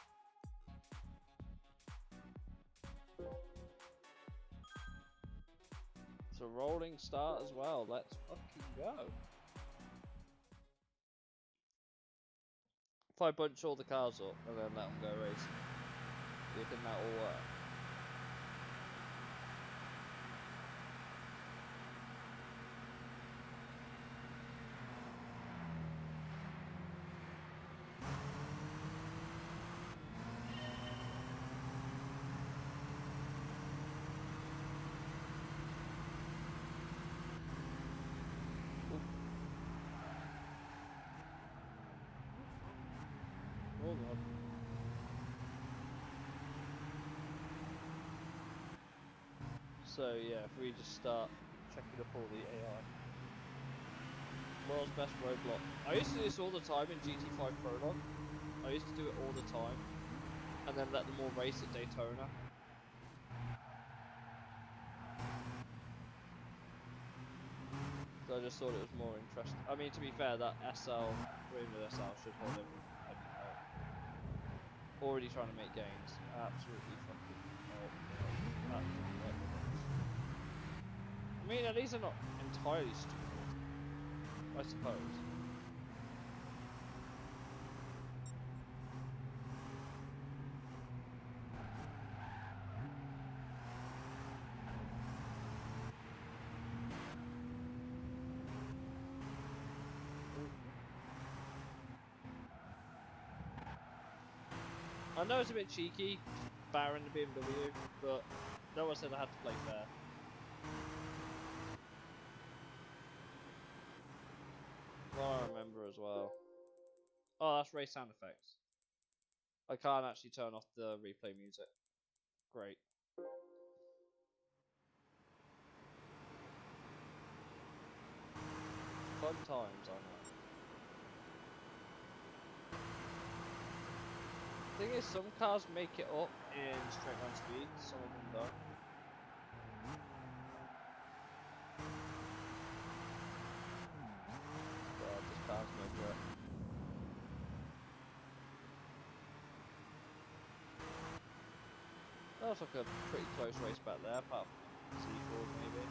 It's a rolling start as well. Let's fucking go. If I bunch all the cars up and then let them go racing, do you think that will work? Hold on. So yeah, if we just start checking up all the AI. World's best roadblock. I used to do this all the time in GT5 Prologue. I used to do it all the time. And then let them all race at Daytona. So I just thought it was more interesting. I mean, to be fair, that SL, 300 SL should hold every out. Already trying to make gains. Absolutely fucking I mean, these are not entirely stupid, I suppose. I know it's a bit cheeky, barring the BMW, but no one said I had to play fair. Well, I remember as well. Oh, that's race sound effects. I can't actually turn off the replay music. Great. Fun times, I know. Thing is, some cars make it up in straight line speed, some of them don't. God, this car's no good. That was like a pretty close race back there, apart from Seaford maybe.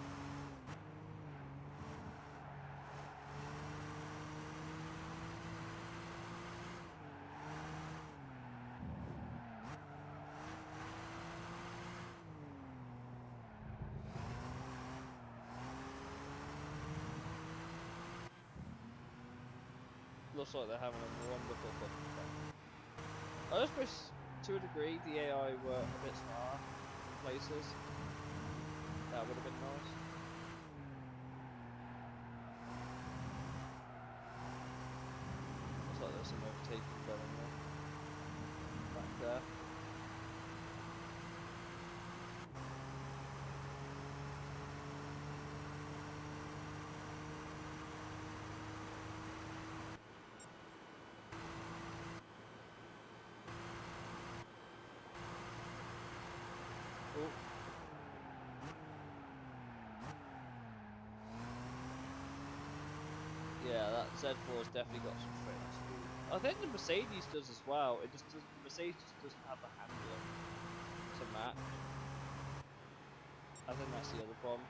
Looks like they're having a wonderful fucking time. I just wish, to a degree, the AI were a bit smarter in places. That would have been nice. Looks like there's some overtaking going on back there. Oh. Yeah, that Z4's definitely got some straight on speed. I think the Mercedes does as well. It just doesn't. The Mercedes just doesn't have the handling to match. I think that's the other problem.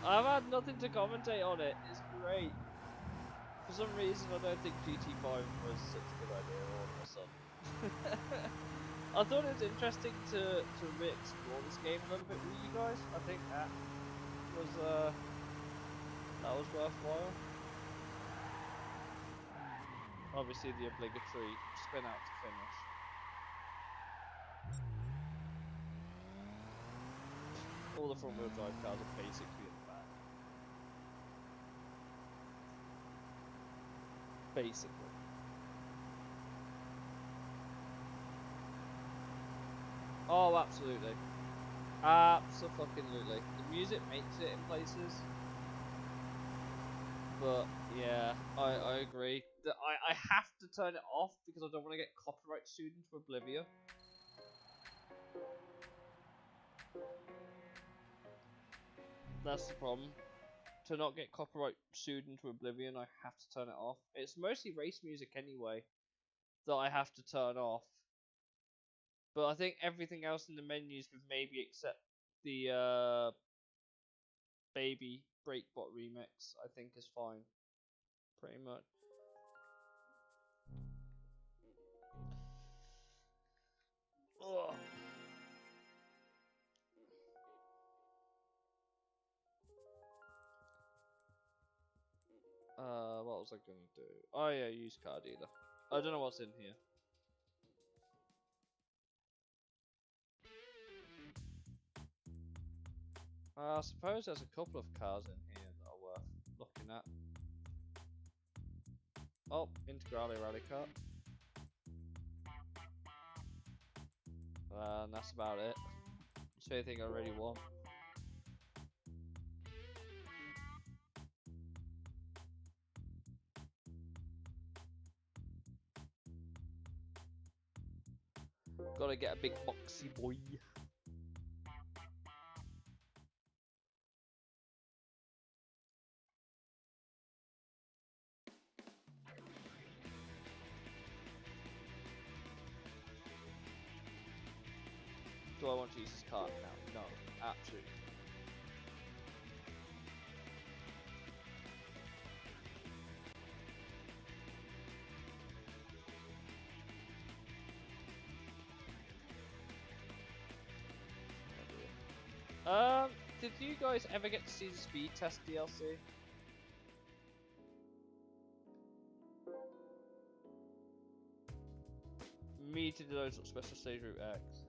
I've had nothing to commentate on it. It's great. For some reason, I don't think GT5 was such a good idea all of a sudden. I thought it was interesting to re-explore this game a little bit with you guys. I think that was worthwhile. Obviously, the obligatory spin out to finish. All the front wheel drive cars are basically at the back. Basically. Oh, absolutely. Absolutely. The music makes it in places. But yeah, I agree. I have to turn it off because I don't want to get copyright sued into oblivion. That's the problem. To not get copyright sued into oblivion, I have to turn it off. It's mostly race music anyway that I have to turn off. But I think everything else in the menus, with maybe except the Baby Breakbot remix, I think is fine. Pretty much. Ugh. What was I gonna do? Oh yeah, used car dealer. I don't know what's in here. I suppose there's a couple of cars in here that are worth looking at. Oh, Integrale Rally Kart. And that's about it. It's the only thing I really want. Gotta get a big boxy boy. Do I want to use this card now? No, absolutely. Did you guys ever get to see the speed test DLC? Me to do those special stage route X.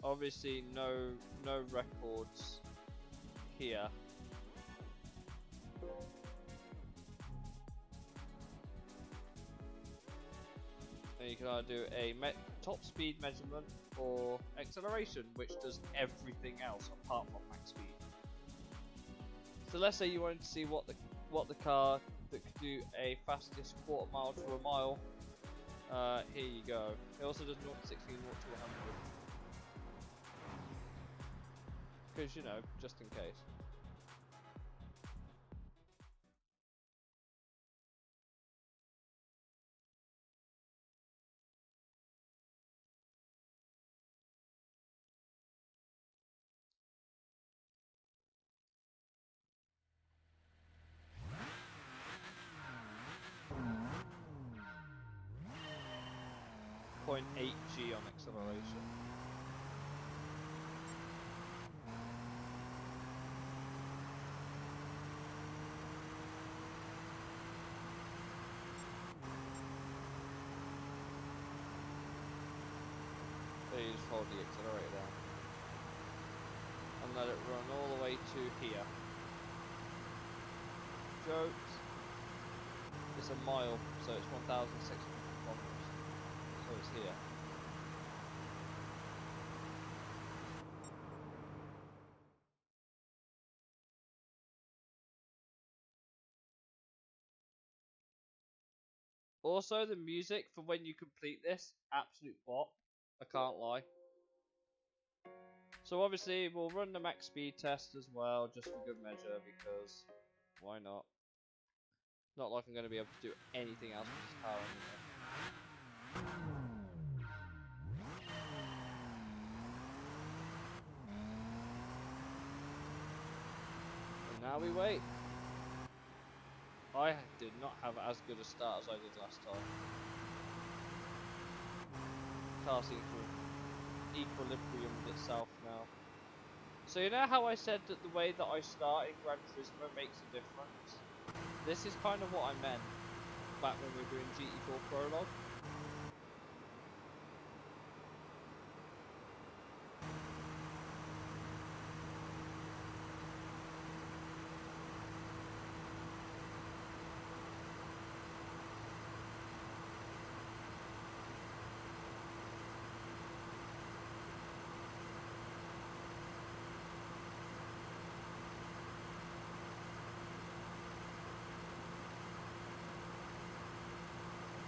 Obviously, no records here. And you can either do a top speed measurement or acceleration, which does everything else apart from max speed. So let's say you wanted to see what the car that could do a fastest quarter mile to a mile. Here you go. It also does 0 to 60, 0 to 100. Because, you know, just in case. .8 G on acceleration. So you just hold the accelerator down and let it run all the way to here. Jokes. It's a mile, so it's 1,600 kilometers. So it's here. Also, the music for when you complete this, absolute bop. I can't lie. So obviously, we'll run the max speed test as well, just for good measure, because why not? Not like I'm going to be able to do anything else with this car anyway. And now we wait. I did not have as good a start as I did last time. Car seems to have equilibrium with itself now. So you know how I said that the way that I start in Gran Turismo makes a difference? This is kind of what I meant back when we were doing GT4 Prologue.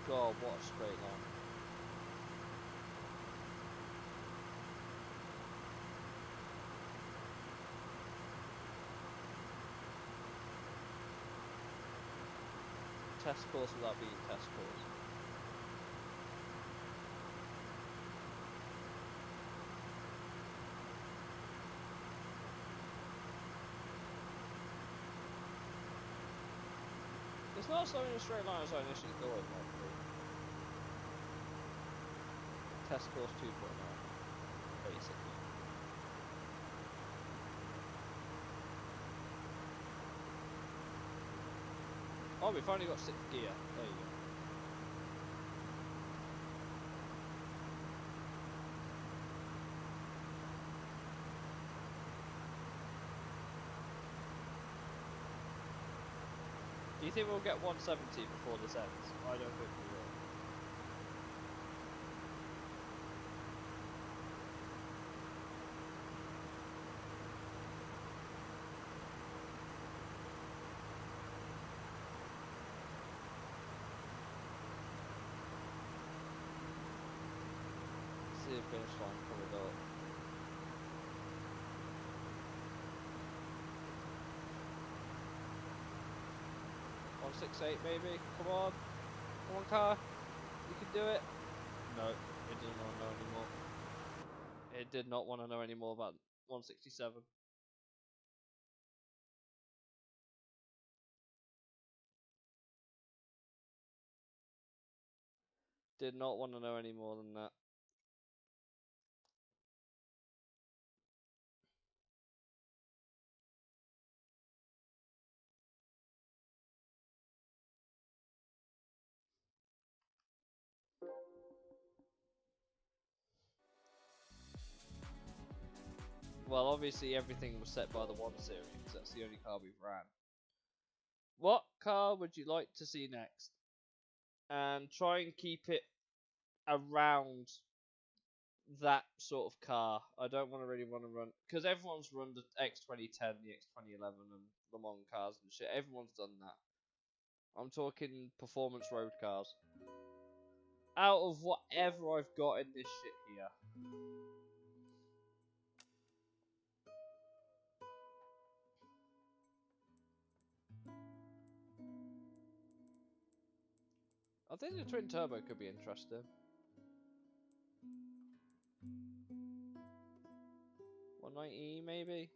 God, what a straight line. Test course without being test course. It's not so in a straight line as I initially thought it might be. Test course 2.0, basically. Oh, we finally got 6th gear. There you go. Do you think we'll get 170 before this ends? I don't think we will. See the finish line coming up. On 6.8 maybe. Come on. Come on, car. You can do it. No, it doesn't want to know anymore. It did not want to know anymore about 167. Did not want to know any more than that. Well, obviously everything was set by the 1 Series, because that's the only car we've ran. What car would you like to see next? And try and keep it around that sort of car. I don't really want to run, because everyone's run the X2010, the X2011 and Le Mans cars and shit. Everyone's done that. I'm talking performance road cars. Out of whatever I've got in this shit here. I think the twin turbo could be interesting. 190E maybe?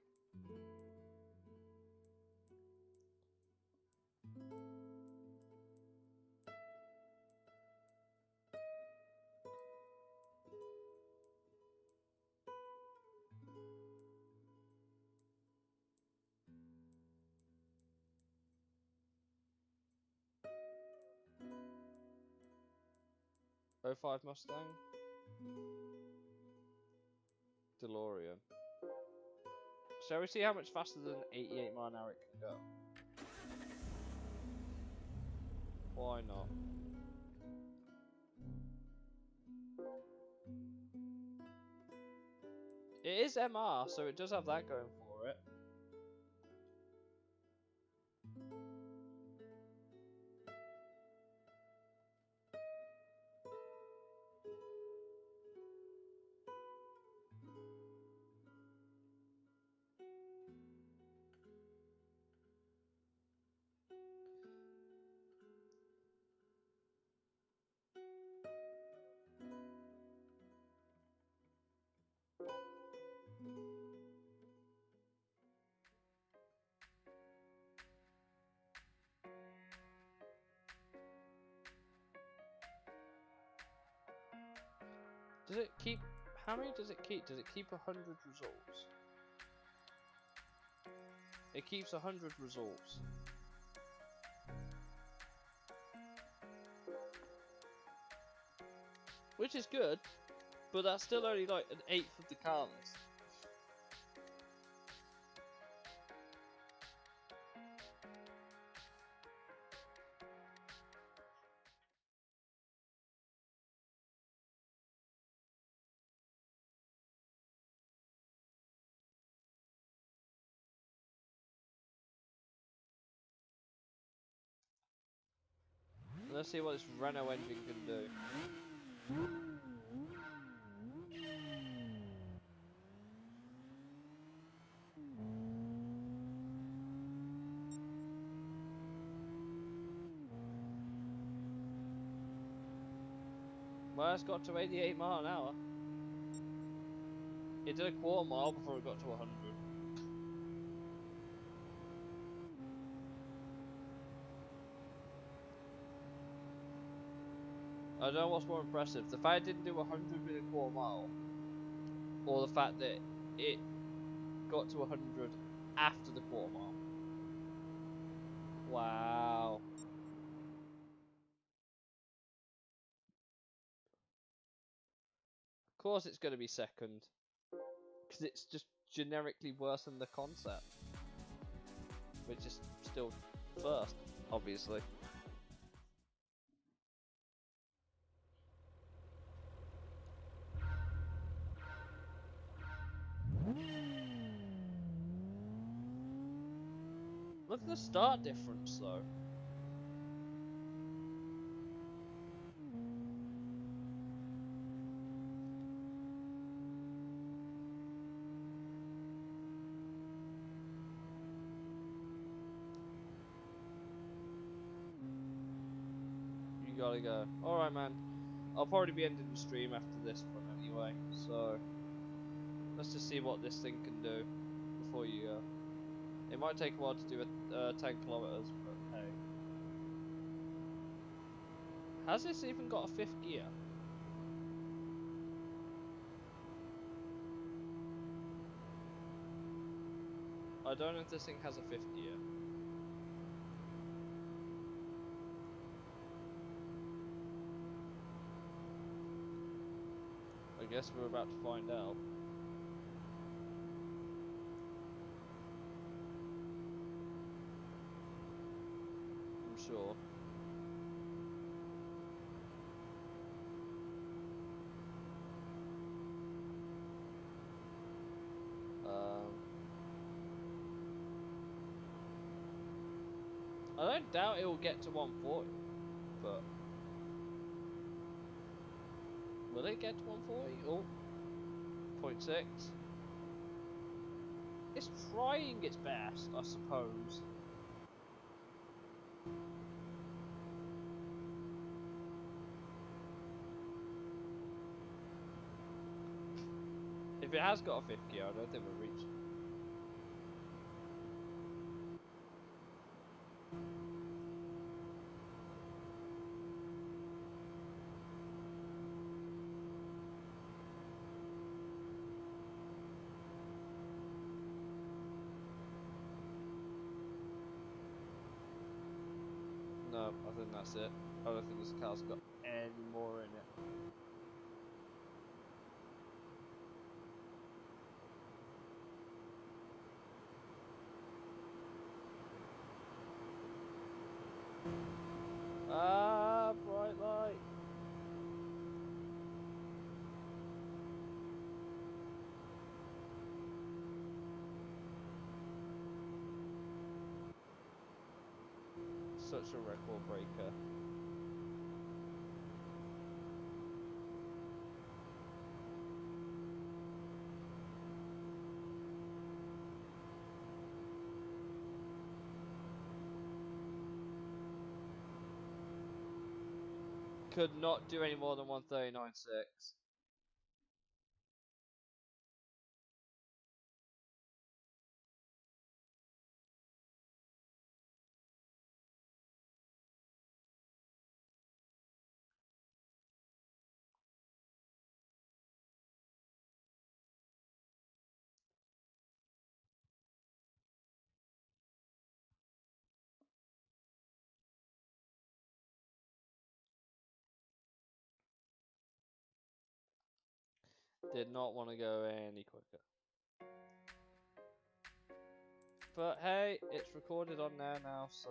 '05 Mustang? DeLorean. Shall we see how much faster than 88 mile an hour it can go? Why not? It is MR, so it does have that going for it. Does it keep... How many does it keep? Does it keep 100 results? It keeps 100 results. Which is good, but that's still only like an eighth of the car list. Let's see what this Renault engine can do. Well, it's got to 88 mile an hour. It did a quarter mile before it got to 100. I don't know what's more impressive, the fact it didn't do 100 in a quarter mile, or the fact that it got to 100 after the quarter mile. Wow. Of course it's going to be second, because it's just generically worse than the concept, which is still first, obviously. Look at the start difference though. You gotta go. Alright man, I'll probably be ending the stream after this one anyway, so let's just see what this thing can do before you go. It might take a while to do 10 kilometers, but hey. Has this even got a 5th gear? I don't know if this thing has a 5th gear. I guess we're about to find out. sure. I don't doubt it will get to 140, but will it get to 140? Oh, 0.6. It's trying its best, I suppose. If it has got a 50, I don't think we'll reach it. No, I think that's it. I don't think this car's got any more in it. Ah, bright light. Such a record breaker. Could not do any more than 139.6. Did not want to go any quicker. But hey, it's recorded on there now, so.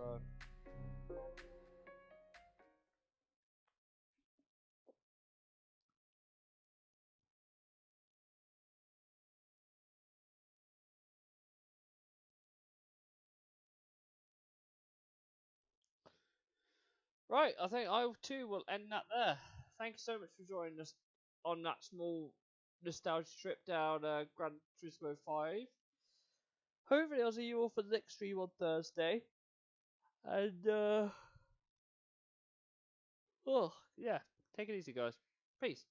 Right, I think I too will end that there. Thank you so much for joining us on that small nostalgia trip down Gran Turismo 5. Hopefully I'll see you all for the next stream on Thursday. And oh yeah, take it easy guys. Peace.